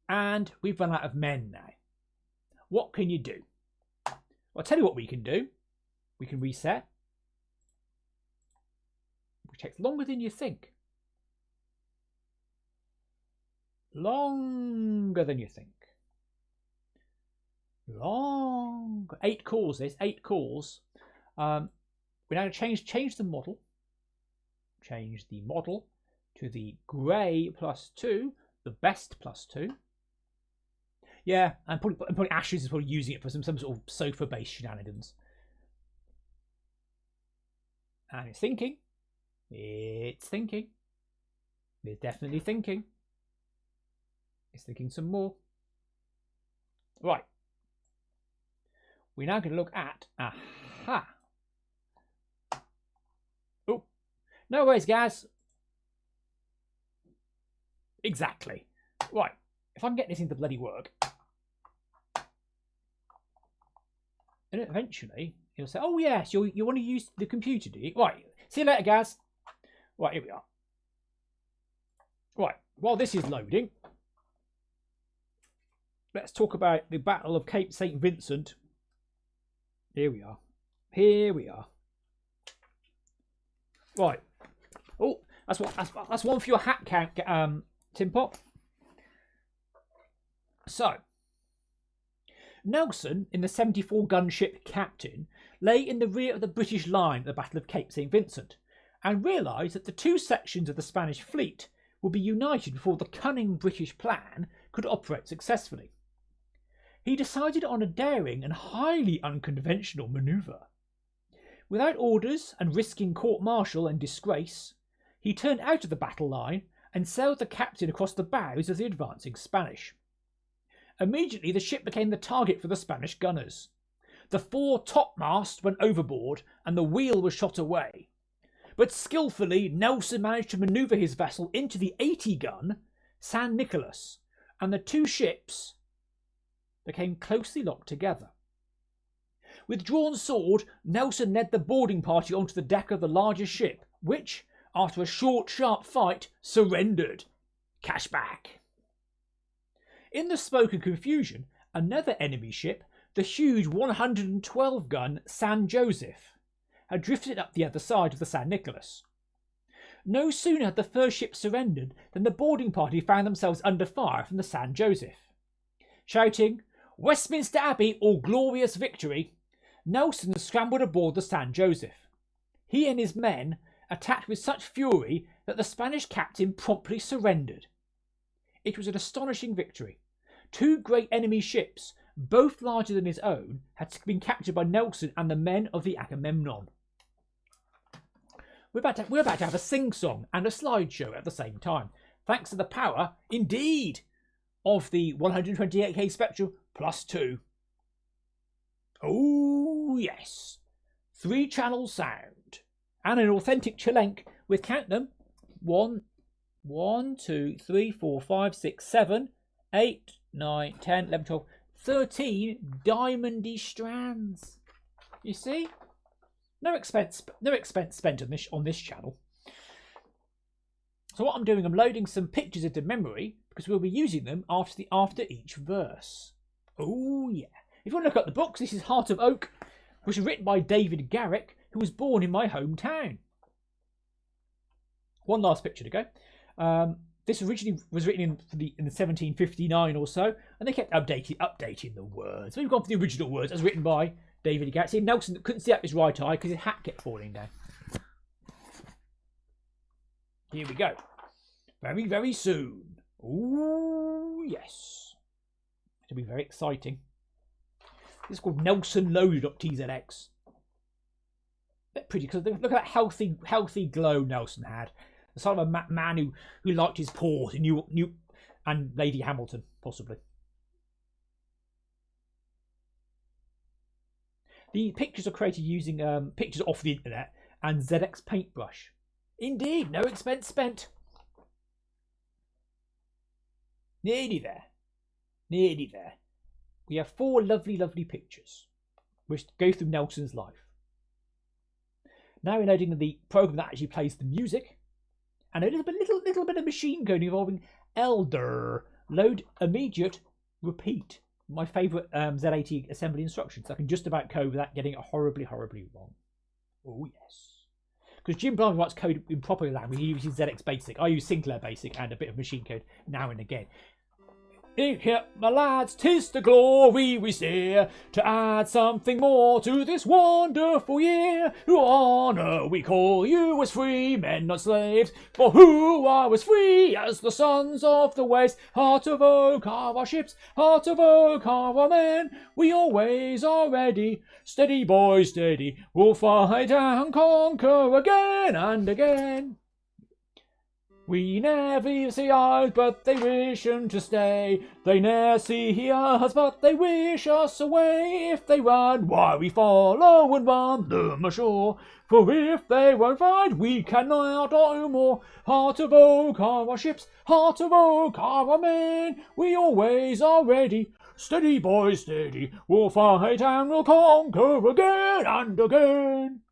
And we've run out of men now. What can you do? Well, I'll tell you what we can do. We can reset. Which takes longer than you think. Longer than you think. Long. 8 calls this. 8 calls. We're now going to change the model. Change the model to the grey +2. The best +2. Yeah, and probably Ashes is probably using it for some sort of sofa-based shenanigans. And it's thinking. It's thinking. It's definitely thinking. It's thinking some more. Right. We're now going to look at... Aha! Oh. No worries, guys. Exactly. Right. If I can get this into bloody work... And eventually, he'll say, oh, yes, you want to use the computer, do you? Right. See you later, guys. Right, here we are. Right. While this is loading... Let's talk about the Battle of Cape St. Vincent. Here we are. Here we are. Right. Oh, that's one for your hat count, Tim Pop. So, Nelson, in the 74-gun ship Captain, lay in the rear of the British line at the Battle of Cape St. Vincent, and realised that the 2 sections of the Spanish fleet would be united before the cunning British plan could operate successfully. He decided on a daring and highly unconventional manoeuvre. Without orders and risking court-martial and disgrace, he turned out of the battle line and sailed the Captain across the bows of the advancing Spanish. Immediately the ship became the target for the Spanish gunners. The 4 topmasts went overboard and the wheel was shot away. But skillfully, Nelson managed to manoeuvre his vessel into the 80-gun San Nicolas, and the 2 ships became closely locked together. With drawn sword, Nelson led the boarding party onto the deck of the largest ship, which, after a short, sharp fight, surrendered. Cash back. In the smoke and confusion, another enemy ship, the huge 112-gun San Joseph, had drifted up the other side of the San Nicolas. No sooner had the first ship surrendered than the boarding party found themselves under fire from the San Joseph. Shouting, "Westminster Abbey or glorious victory," Nelson scrambled aboard the San Joseph. He and his men attacked with such fury that the Spanish captain promptly surrendered. It was an astonishing victory. 2 great enemy ships, both larger than his own, had been captured by Nelson and the men of the Agamemnon. We're about to have a sing-song and a slideshow at the same time, thanks to the power, indeed, of the 128K Spectrum +2. Oh, yes. 3-channel sound. And an authentic Chilenk with, count them, 1, 2, 3, 4, 5, 6, 7, 8, 9, 10, 11, 12, 13 diamondy strands. You see? No expense spent on this channel. So what I'm doing, I'm loading some pictures into memory because we'll be using them after each verse. Oh yeah. If you want to look at the books, this is Heart of Oak, which was written by David Garrick, who was born in my hometown. One last picture to go. This originally was written in 1759 or so, and they kept updating the words. So we've gone for the original words as written by David Garrick. See, Nelson couldn't see out his right eye because his hat kept falling down. Here we go. Very, very soon. Ooh, yes. It'll be very exciting. This is called Nelson Loaded.tzx. They're pretty, because look at that healthy glow Nelson had. The sort of a man who liked his port and Lady Hamilton, possibly. The pictures are created using pictures off the internet and ZX Paintbrush. Indeed, no expense spent. Nearly there. Nearly there. We have 4 lovely, lovely pictures which go through Nelson's life. Now we're loading the program that actually plays the music and a little bit of machine code involving Elder. Load immediate repeat. My favourite Z80 assembly instructions. I can just about code without getting it horribly, horribly wrong. Oh yes. Because Jim Brown writes code in proper language, he uses ZX Basic. I use Sinclair Basic and a bit of machine code now and again. Here, my lads, 'tis the glory we see to add something more to this wonderful year. Who honour we call you as free men, not slaves, for who are as free as the sons of the waves. Heart of oak are our ships, heart of oak are our men. We always are ready, steady boys, steady. We'll fight and conquer again and again. We never see us, but they wish 'em to stay. They ne'er see us, but they wish us away. If they run, why we follow and run them ashore. For if they won't fight, we cannot do more. Heart of oak are our ships, heart of oak are our men. We always are ready, steady boys, steady. We'll fight and we'll conquer again and again.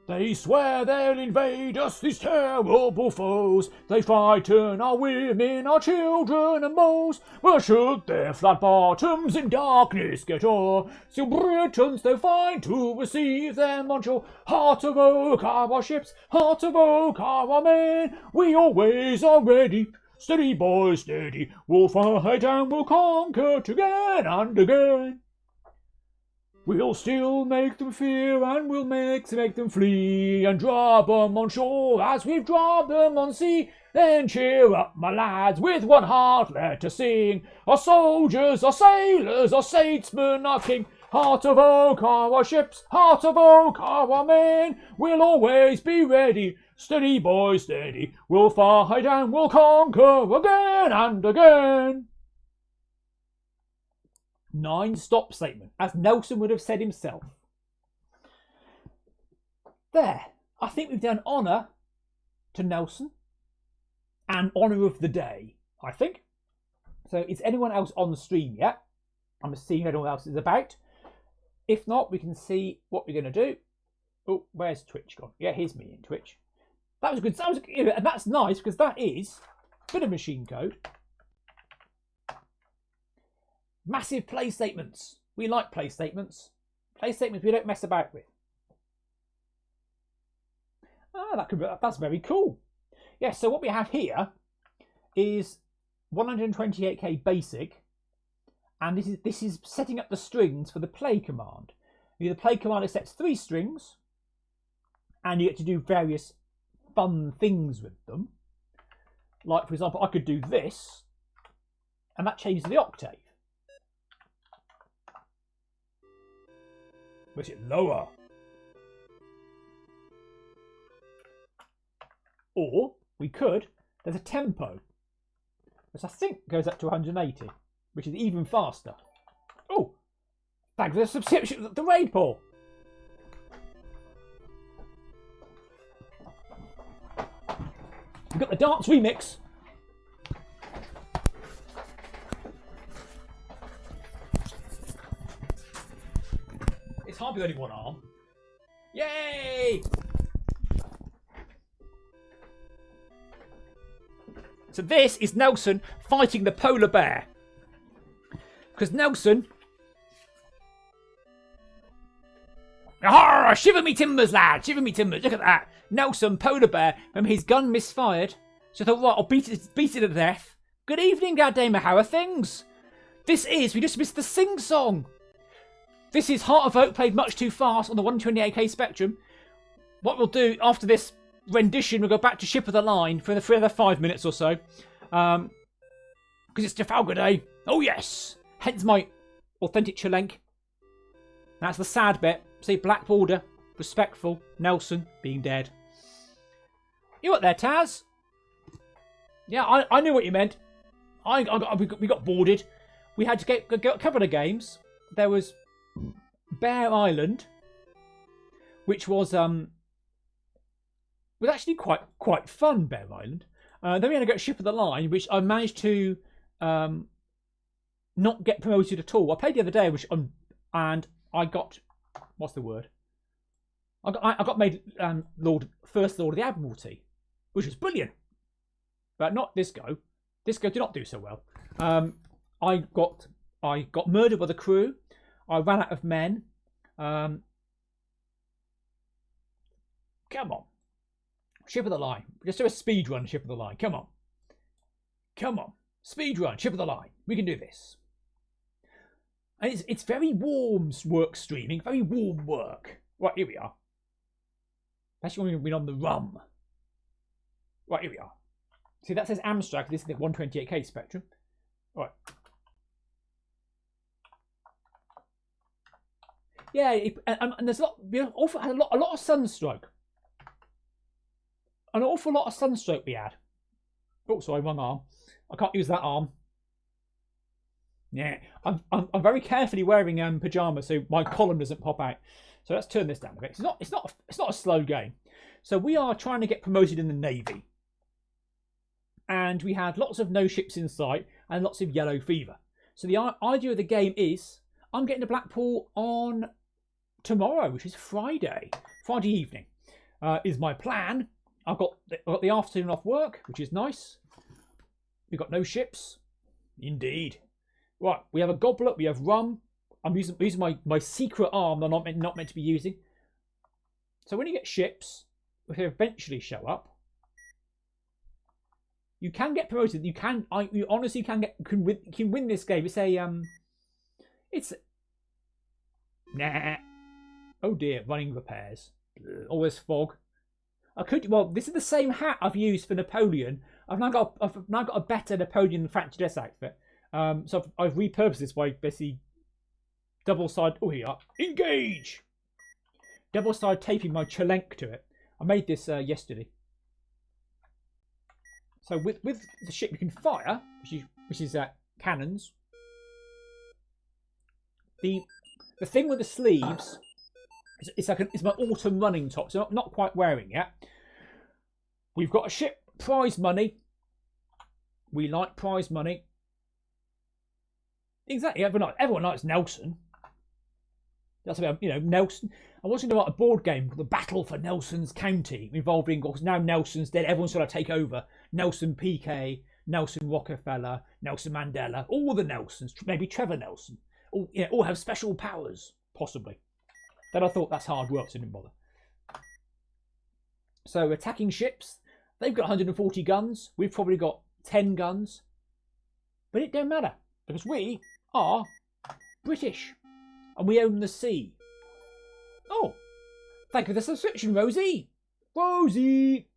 They swear they'll invade us, these terrible foes. They frighten our women, our children and moles. Well, should their flat bottoms in darkness get o'er, still Britons they'll find to receive them on shore. Heart of oak are our ships, heart of oak are our men. We always are ready, steady boys, steady. We'll fight and we'll conquer again and again. We'll still make them fear and we'll make them flee and drop them on shore as we've dropped them on sea. Then cheer up, my lads, with one heart let us sing. Our soldiers, our sailors, our statesmen, our king. Heart of oak are our ships, heart of oak are our men. We'll always be ready, steady boys, steady. We'll fight and we'll conquer again and again. 9 stop statement, as Nelson would have said himself. There, I think we've done honour to Nelson and honour of the day, I think. So is anyone else on the stream yet? I'm just seeing anyone else is about. If not, we can see what we're going to do. Oh, where's Twitch gone? Yeah, here's me in Twitch. That was good. And that's nice because that is a bit of machine code. Massive play statements. We like play statements. Play statements we don't mess about with. Ah, that's very cool. Yes, so what we have here is 128k basic, and this is setting up the strings for the play command. The play command accepts 3 strings, and you get to do various fun things with them. Like, for example, I could do this, and that changes the octave. Makes it lower. Or we could, there's a tempo, which I think goes up to 180, which is even faster. Oh, thanks for the subscription, the raid, Paul. We've got the dance remix. Can't be only one arm. Yay! So this is Nelson fighting the polar bear. Because Nelson... Arrgh, shiver me timbers, lad! Shiver me timbers. Look at that. Nelson, polar bear, and his gun misfired. So I thought, right, I'll beat it to death. Good evening, goddammit, how are things? This is, we just missed the sing-song. This is Heart of Oak played much too fast on the 128K Spectrum. What we'll do after this rendition, we'll go back to Ship of the Line for another 5 minutes or so. Because it's Trafalgar Day. Oh, yes. Hence my authentic Chelenk. That's the sad bit. See, black border, respectful, Nelson being dead. You what there, Taz? Yeah, I knew what you meant. We got boarded. We had to get a couple of games. There was Bear Island, which was actually quite fun. Bear Island. Then we had to go Ship of the Line, which I managed to not get promoted at all. I played the other day, and I got, what's the word? I got made First Lord of the Admiralty, which was brilliant. But not this go. This go did not do so well. I got murdered by the crew. I ran out of men. Come on. Ship of the Line. Just do a speed run, Ship of the Line. Come on. Come on. Speed run, Ship of the Line. We can do this. And it's very warm work streaming. Very warm work. Right, here we are. Especially when we've been on the rum. Right, here we are. See, that says Amstrad. This is the 128K Spectrum. Right. Yeah, and there's a lot of sunstroke. An awful lot of sunstroke we had. Oh, sorry, wrong arm. I can't use that arm. Yeah, I'm very carefully wearing pajamas so my column doesn't pop out. So let's turn this down a bit. It's not a slow game. So we are trying to get promoted in the Navy, and we had lots of no ships in sight and lots of yellow fever. So the idea of the game is I'm getting to Blackpool on tomorrow, which is Friday evening. Is my plan. I've got the afternoon off work, which is nice. We've got no ships, indeed. Right, we have a goblet, we have rum. I'm using my secret arm that I'm not meant to be using. So when you get ships, which eventually show up, you can get promoted. You honestly can win this game. It's nah. Oh dear, running repairs. Always fog. This is the same hat I've used for Napoleon. I've now got a better Napoleon Fractured S outfit. So I've repurposed this by basically double side. Oh, here you are. Engage. Double side taping my Chelenk to it. I made this yesterday. So with the ship you can fire, which is cannons. The thing with the sleeves, it's my autumn running top, so I'm not quite wearing it. We've got a ship, prize money. We like prize money. Exactly, everyone likes Nelson. That's about, Nelson. I was going to write a board game called The Battle for Nelson's County, involving, because now Nelson's dead, everyone's trying to take over. Nelson PK, Nelson Rockefeller, Nelson Mandela, all the Nelsons, maybe Trevor Nelson, all have special powers, possibly. Then I thought that's hard work, so I didn't bother. So attacking ships, they've got 140 guns, we've probably got 10 guns, but it don't matter, because we are British, and we own the sea. Oh, thank you for the subscription, Rosie. Rosie!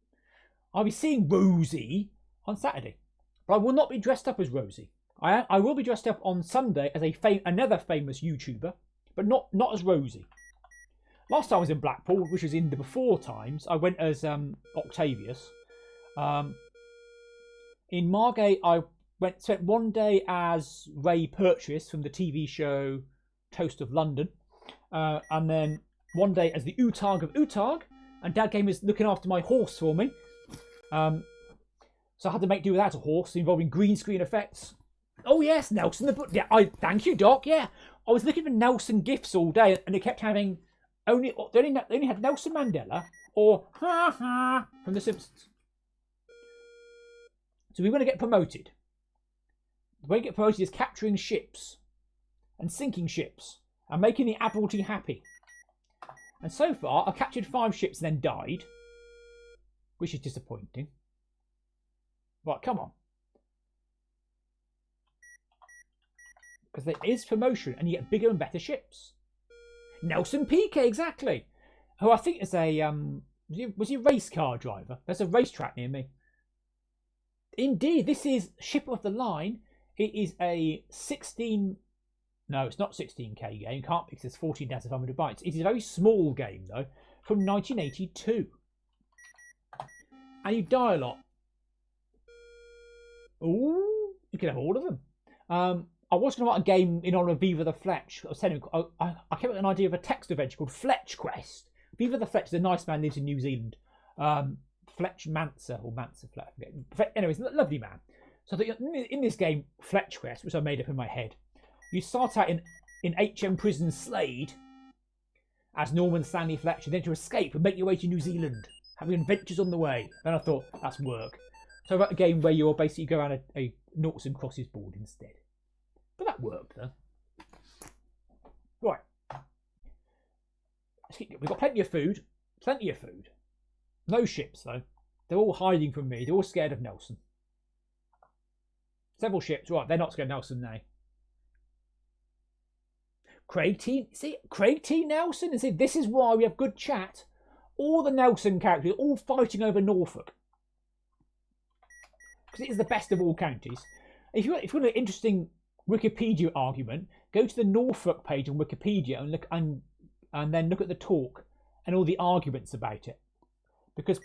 I'll be seeing Rosie on Saturday, but I will not be dressed up as Rosie. I will be dressed up on Sunday as another famous YouTuber, but not as Rosie. Last time I was in Blackpool, which was in the before times, I went as Octavius. In Margate, I spent one day as Ray Purchase from the TV show Toast of London, and then one day as the Utag of Utag, and Dad came was looking after my horse for me. So I had to make do without a horse, involving green screen effects. Oh yes, Nelson the book. Yeah, thank you, Doc. Yeah, I was looking for Nelson gifts all day, and it kept having they only had Nelson Mandela or ha ha from The Simpsons. So we want to get promoted. The way to get promoted is capturing ships and sinking ships and making the Admiralty happy. And so far, I've captured 5 ships and then died, which is disappointing. Right, come on. Because there is promotion and you get bigger and better ships. Nelson Piquet, exactly. Who I think is a was he a race car driver? There's a racetrack near me. Indeed, this is Ship of the Line. It is a 16. No, it's not 16k game. Can't because it's 14,500 bytes. It is a very small game though, from 1982. And you die a lot. Ooh, you can have all of them. I was going to write a game in honour of Viva the Fletch. I was telling you, I came up with an idea of a text adventure called Fletch Quest. Viva the Fletch is a nice man, lives in New Zealand. Fletch Manser, or Manser Fletch. Anyways, lovely man. So in this game, Fletch Quest, which I made up in my head, you start out in HM Prison Slade as Norman Stanley Fletcher, then to escape and make your way to New Zealand, having adventures on the way. Then I thought, that's work. So I wrote a game where you're basically go around a noughts and crosses board instead. But that worked though. Right. We've got plenty of food. Plenty of food. No ships though. They're all hiding from me. They're all scared of Nelson. Several ships. Right, they're not scared of Nelson now. Craig T Nelson, and see, this is why we have good chat. All the Nelson characters are all fighting over Norfolk. Because it is the best of all counties. If you want an interesting Wikipedia argument, go to the Norfolk page on Wikipedia and look and then look at the talk and all the arguments about it. Because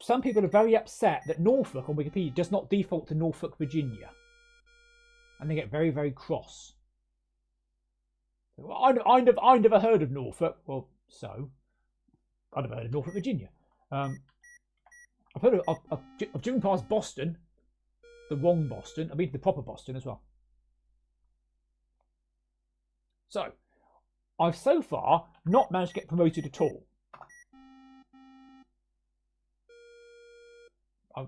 some people are very upset that Norfolk on Wikipedia does not default to Norfolk, Virginia. And they get very, very cross. I never heard of Norfolk. Well, so I never heard of Norfolk, Virginia. I've driven past Boston, the wrong Boston. I mean the proper Boston as well. So I've so far not managed to get promoted at all.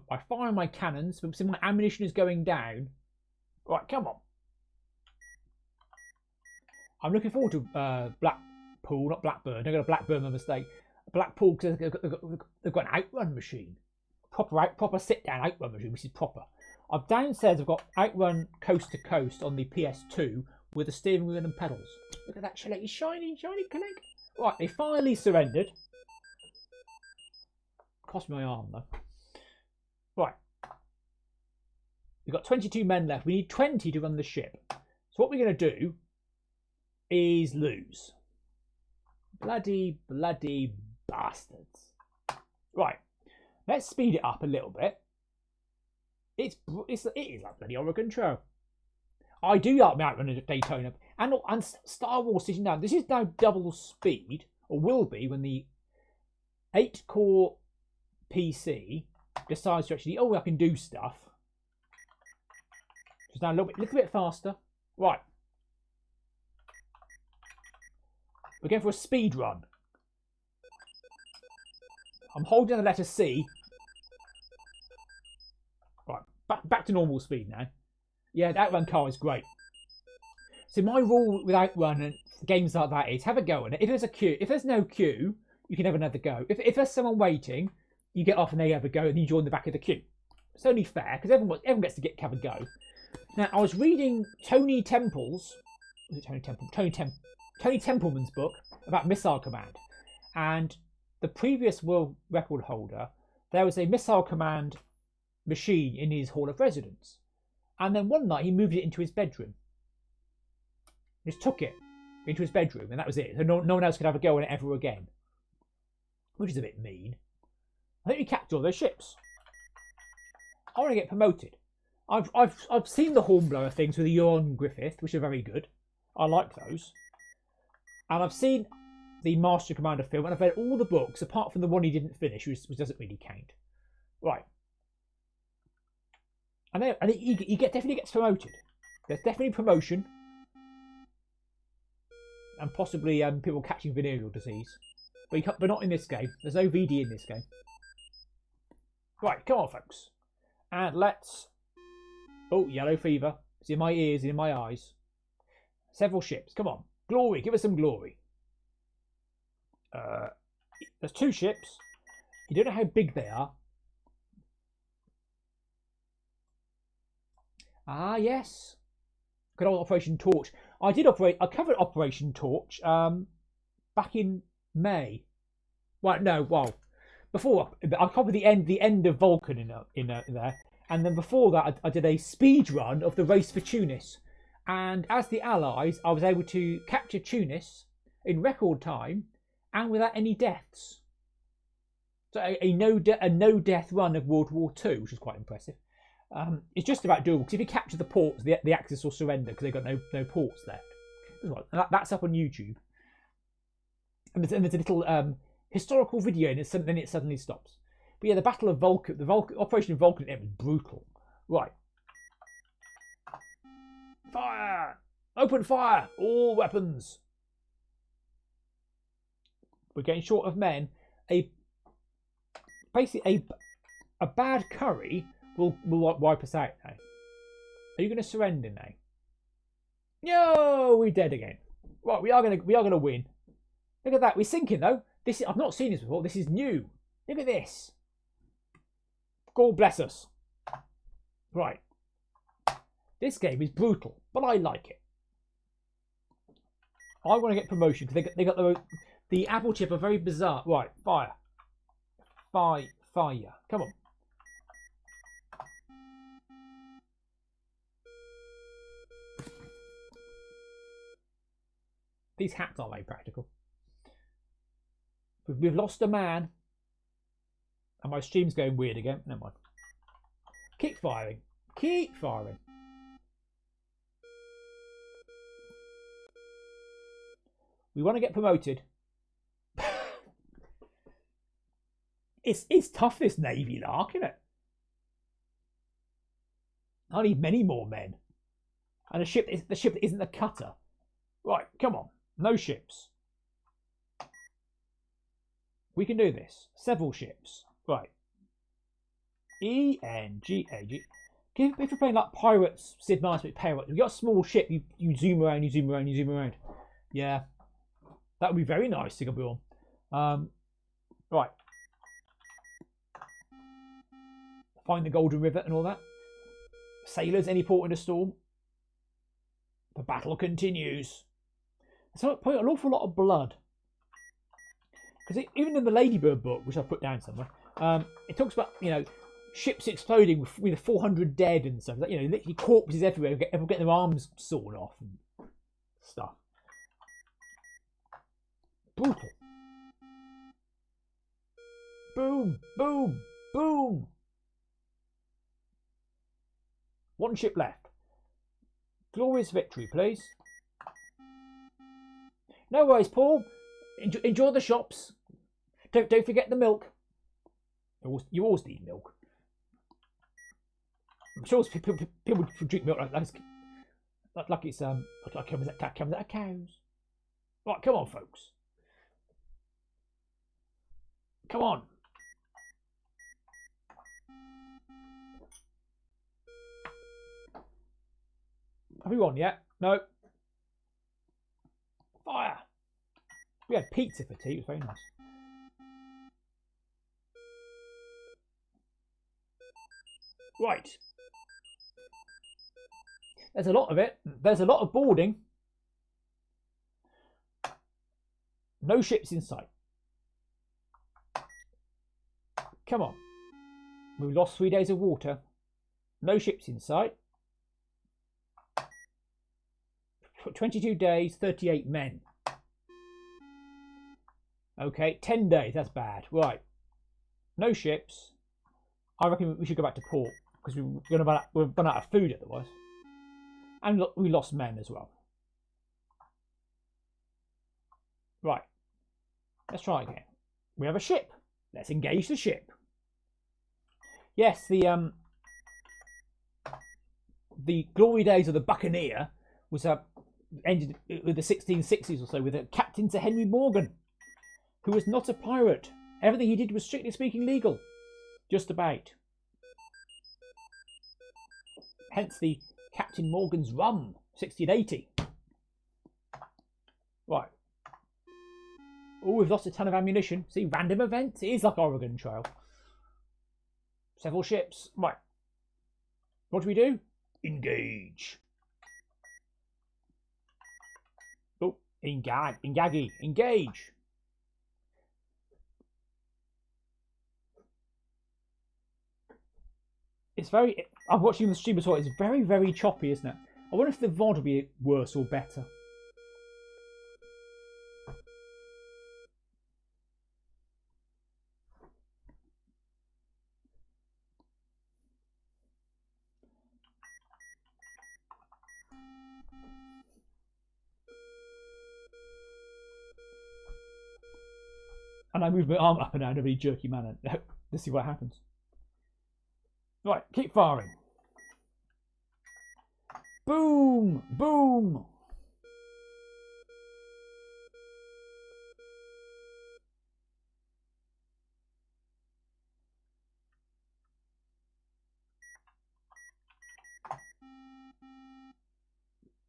I fire my cannons, but my ammunition is going down. Right, come on. I'm looking forward to Blackpool, not Blackburn. I got a Blackburn, my mistake. Blackpool because they've got an outrun machine, proper sit-down outrun machine, which is proper. Downstairs I've got outrun coast to coast on the PS2 with a steering wheel and pedals. Look at that shiny connect. Right, they finally surrendered. Cost me my arm though. Right. We've got 22 men left. We need 20 to run the ship. So what we're going to do is lose. Bloody bastards. Right. Let's speed it up a little bit. It is like bloody Oregon Trail. I do like my outrun at Daytona. And Star Wars sitting down. This is now double speed, or will be when the 8-core PC decides to actually, I can do stuff. Just now a little bit faster. Right. We're going for a speed run. I'm holding the letter C. Right, back to normal speed now. Yeah, the outrun car is great. So my rule with outrun and games like that is have a go on it. If there's a queue, if there's no queue, you can have another go. If there's someone waiting, you get off and they have a go and you join the back of the queue. It's only fair because everyone gets to have a go. Now I was reading Tony Templeman's book about Missile Command, and the previous world record holder, there was a Missile Command machine in his hall of residence, and then one night he moved it into his bedroom. Just took it into his bedroom, and that was it. So no one else could have a go on it ever again, which is a bit mean. I think we captured all those ships. I want to get promoted. I've seen the Hornblower things with Ewan Griffith, which are very good. I like those. And I've seen the Master Commander film, and I've read all the books, apart from the one he didn't finish, which doesn't really count. Right. And he definitely gets promoted. There's definitely promotion. And possibly people catching venereal disease. but not in this game. There's no VD in this game. Right, come on, folks. And let's... Oh, yellow fever. It's in my ears, in my eyes. Several ships. Come on. Glory. Give us some glory. There's 2 ships. You don't know how big they are. Ah, yes. Good old Operation Torch. I covered Operation Torch back in May. Well, no, well, before I covered the end of Vulcan in there, and then before that I did a speed run of the race for Tunis, and as the Allies, I was able to capture Tunis in record time and without any deaths. So a no death run of World War II, which is quite impressive. It's just about doable because if you capture the ports, the Axis will surrender because they've got no ports left. That's up on YouTube, and there's a little historical video, and then it suddenly stops. But yeah, the Battle of Vulcan, Operation Vulcan, it was brutal. Right, fire! Open fire! All weapons! We're getting short of men. Basically a bad curry will wipe us out now. Are you going to surrender now? No, we're dead again. Right, we are gonna win. Look at that. We're sinking though. I've not seen this before. This is new. Look at this. God bless us. Right. This game is brutal, but I like it. I want to get promotion because they got the apple chip are very bizarre. Right, fire. Fire. Come on. These hats aren't very practical. We've lost a man. And my stream's going weird again. Never mind. Keep firing. Keep firing. We want to get promoted. It's tough, this Navy lark, isn't it? I need many more men. And the ship isn't a cutter. Right, come on. No ships. We can do this. Several ships. Right. E-N-G-A-G. If you're playing like Pirates, Sid Meier's Pirates, you've got a small ship, you zoom around, you zoom around, you zoom around. Yeah. That would be very nice to go on. Right. Find the Golden River and all that. Sailors, any port in a storm. The battle continues. So probably an awful lot of blood. Because even in the Ladybird book, which I've put down somewhere, it talks about, ships exploding with 400 dead and stuff. Literally corpses everywhere. Everyone getting their arms sawn off and stuff. Brutal. Boom, boom, boom. One ship left. Glorious victory, please. No worries, Paul. Enjoy the shops. Don't forget the milk. You always need milk. I'm sure people drink milk like it's like comes out of cows. Right, come on, folks. Come on. Have we won yet? No. Fire. We had pizza for tea. It was very nice. Right. There's a lot of it. There's a lot of boarding. No ships in sight. Come on. We lost 3 days of water. No ships in sight. 22 days, 38 men. Okay, 10 days, that's bad. Right. No ships. I reckon we should go back to port because we're run out of food otherwise. And we lost men as well. Right. Let's try again. We have a ship. Let's engage the ship. Yes, the glory days of the Buccaneer was ended with the 1660s or so with a Captain Sir Henry Morgan. who was not a pirate. Everything he did was strictly speaking legal. Just about. Hence the Captain Morgan's rum, 1680. Right. Oh, we've lost a ton of ammunition. See, random events. It is like Oregon Trail. Several ships. Right. What do we do? Engage. Oh, engage. It's very... I'm watching the stream as well. It's very, very choppy, isn't it? I wonder if the VOD will be worse or better. And I move my arm up and down in a really jerky manner. Let's see what happens. Right, keep firing. Boom! Boom!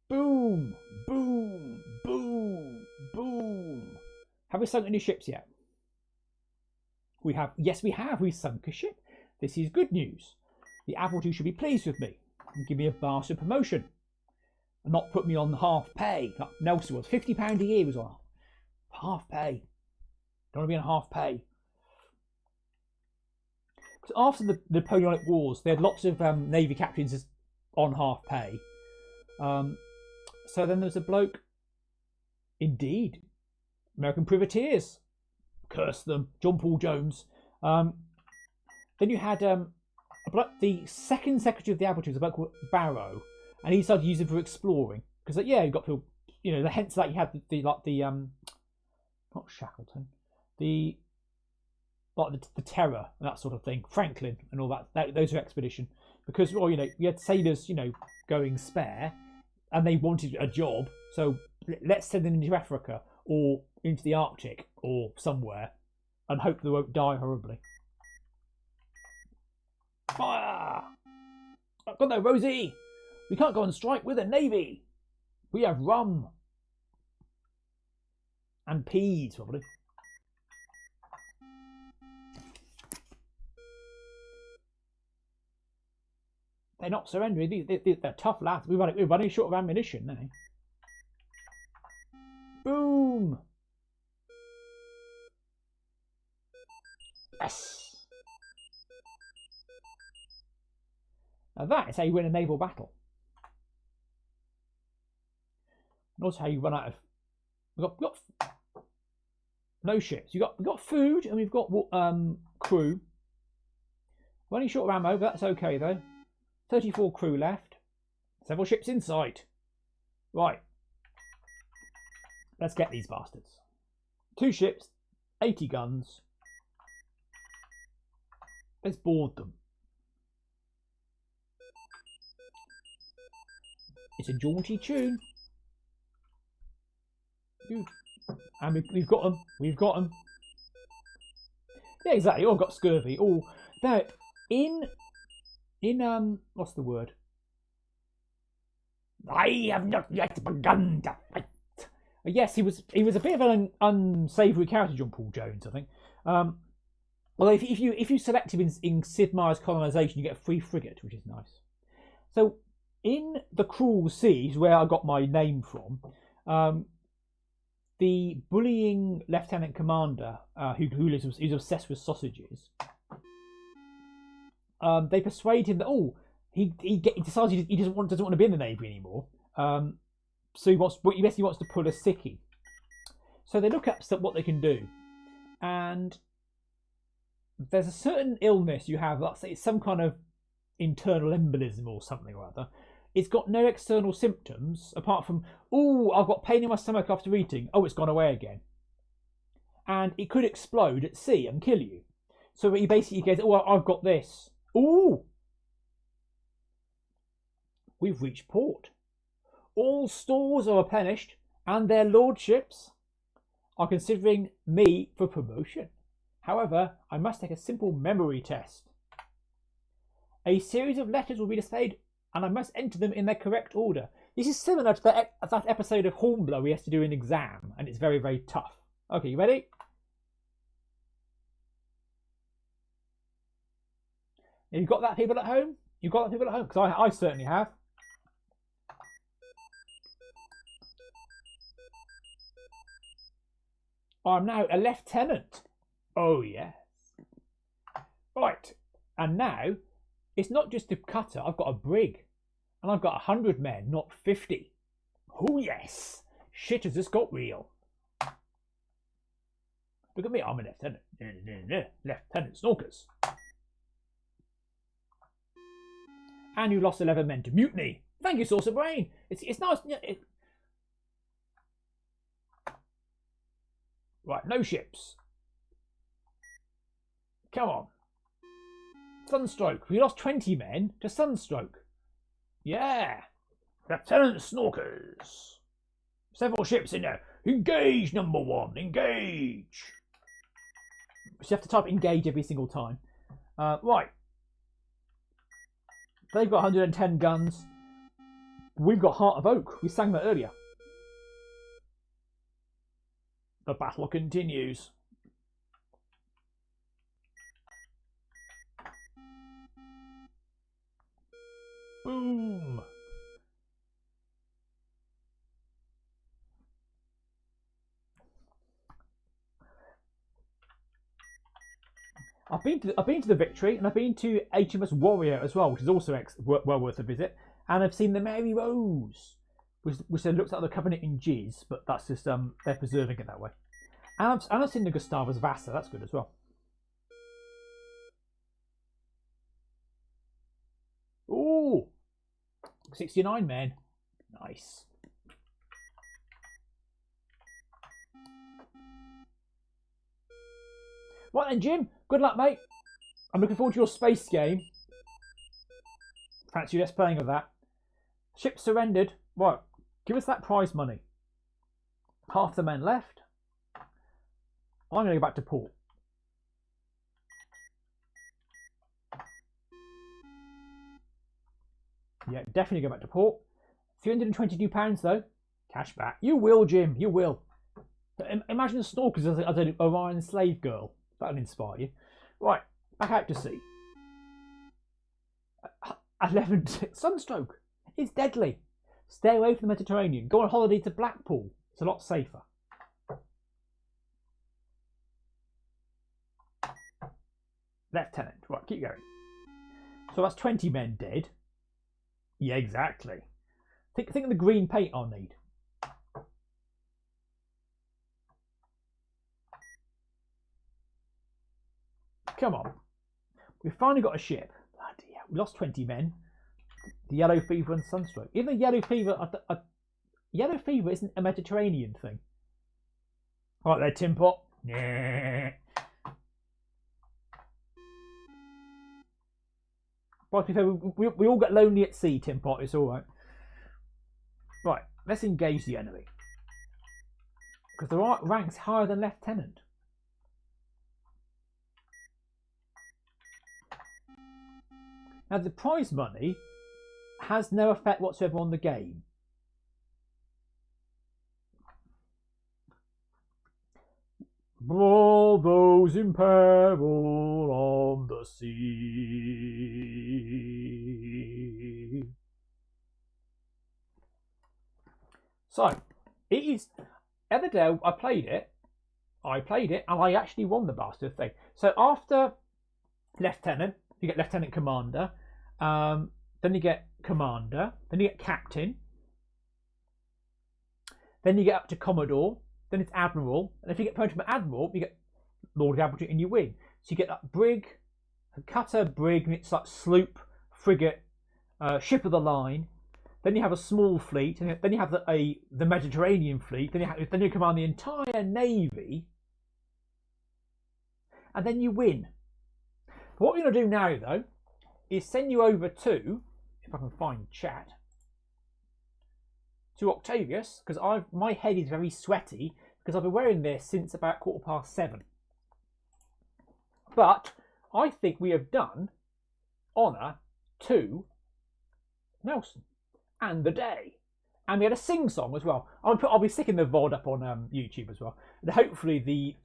Boom! Boom! Boom! Boom! Have we sunk any ships yet? We have. Yes, we have. We've sunk a ship. This is good news. The Admiralty should be pleased with me and give me a bastard promotion and not put me on half pay like Nelson was. £50 a year was on half pay. Don't want to be on half pay. Because after the Napoleonic Wars, they had lots of Navy captains on half pay. So then there's a bloke, indeed, American privateers. Curse them, John Paul Jones. Then you had the second secretary of the Admiralty was a bloke called Barrow, and he started using it for exploring because yeah, you got people, you know, hence that you had not Shackleton, the Terror and that sort of thing, Franklin and all that those were expedition because well, you know, you had sailors, you know, going spare, and they wanted a job, so let's send them into Africa or into the Arctic or somewhere and hope they won't die horribly. Fire! I've got no Rosie! We can't go on strike with a navy! We have rum. And peas, probably. They're not surrendering. They're tough lads. We're running short of ammunition now. Boom! Yes! Now that is how you win a naval battle. And also how you run out of... We've got no ships. We've got food and we've got crew. Running short of ammo, but that's okay though. 34 crew left. Several ships in sight. Right. Let's get these bastards. 2 ships, 80 guns. Let's board them. It's a jaunty tune. And we've got them. We've got them. Yeah, exactly. All got scurvy. Oh, now in what's the word? I have not yet begun to fight. Yes, he was a bit of an unsavoury character, John Paul Jones, I think. Although if you select him in Sid Meier's Colonisation, you get a free frigate, which is nice. So in the Cruel Seas, where I got my name from, the bullying lieutenant commander who's obsessed with sausages, they persuade him that he decides he doesn't want to be in the Navy anymore. So he basically wants to pull a sickie. So they look up what they can do, and there's a certain illness you have. Let's say it's some kind of internal embolism or something or other. It's got no external symptoms apart from, I've got pain in my stomach after eating. Oh, it's gone away again. And it could explode at sea and kill you. So he basically goes, I've got this. We've reached port. All stores are replenished and their lordships. are considering me for promotion. However, I must take a simple memory test. A series of letters will be displayed and I must enter them in their correct order. This is similar to that episode of Hornblower we have to do an exam, and it's very, very tough. Okay, you ready? You got that, people at home? You got that, people at home? Because I certainly have. I'm now a lieutenant. Oh, yes. Right. And now, it's not just a cutter. I've got a brig. And I've got 100 men, not 50. Oh, yes. Shit has just got real. Look at me. I'm a lieutenant. Lieutenant Snorkers. And you lost 11 men to mutiny. Thank you, Saucer Brain. It's nice. Right, no ships. Come on. Sunstroke. We lost 20 men to Sunstroke. Yeah. Lieutenant Snorkers. Several ships in there. Engage, number 1. Engage. So you have to type engage every single time. Right. They've got 110 guns. We've got Heart of Oak. We sang that earlier. The battle continues. Boom. I've been to the Victory, and I've been to HMS Warrior as well, which is also well worth a visit. And I've seen the Mary Rose, which looks like the Covenant in jizz, but that's just they're preserving it that way. And I've seen the Gustavus Vasa. That's good as well. Ooh, 69 men. Nice. Right then, Jim. Good luck, mate. I'm looking forward to your space game. Fancy us playing of that. Ship surrendered. Right, give us that prize money. Half the men left. I'm going to go back to port. Yeah, definitely go back to port. £322 though. Cash back. You will, Jim. You will. Imagine Snorkers as an Orion slave girl. That'll inspire you. Right, back out to sea. 11 Sunstroke. It's deadly. Stay away from the Mediterranean. Go on holiday to Blackpool. It's a lot safer. Lieutenant. Right, keep going. So that's 20 men dead. Yeah, exactly. Think of the green paint I'll need. Come on. We've finally got a ship. Bloody hell. We lost 20 men. The yellow fever and sunstroke. Even the yellow fever... yellow fever isn't a Mediterranean thing. Right there, Tin Pot. Yeah. We all get lonely at sea, Tin Pot. It's all right. Right, let's engage the enemy. Because there are ranks higher than lieutenant. Now, the prize money has no effect whatsoever on the game. All those in peril on the sea. So, it is... The other day I played it, and I actually won the bastard thing. So after Lieutenant, you get Lieutenant Commander, then you get Commander, then you get Captain, then you get up to Commodore, then it's Admiral, and if you get promoted from Admiral, you get Lord of Admiralty and you win. So you get that brig, cutter, brig, and it's like sloop, frigate, ship of the line. Then you have a small fleet, and then you have the Mediterranean fleet. Then you command the entire navy, and then you win. What we're going to do now, though, is send you over to, if I can find chat, to Octavius, because my head is very sweaty because I've been wearing this since about 7:15. But I think we have done honour to Nelson and the day. And we had a sing-song as well. I'll be sticking the VOD up on YouTube as well. And hopefully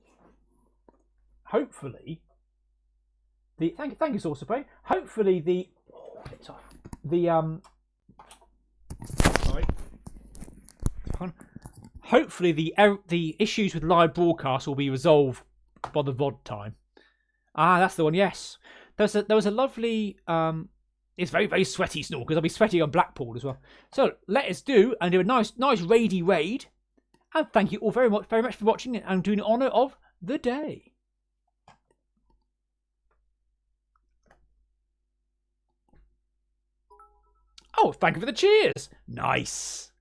thank you Saucer Play. Hopefully hopefully the issues with live broadcast will be resolved by the VOD time. Ah, that's the one. Yes, there was a lovely. It's very, very sweaty snore because I'll be sweating on Blackpool as well. So let us do a nice raidy raid, and thank you all very much for watching and doing honour of the day. Oh, thank you for the cheers. Nice.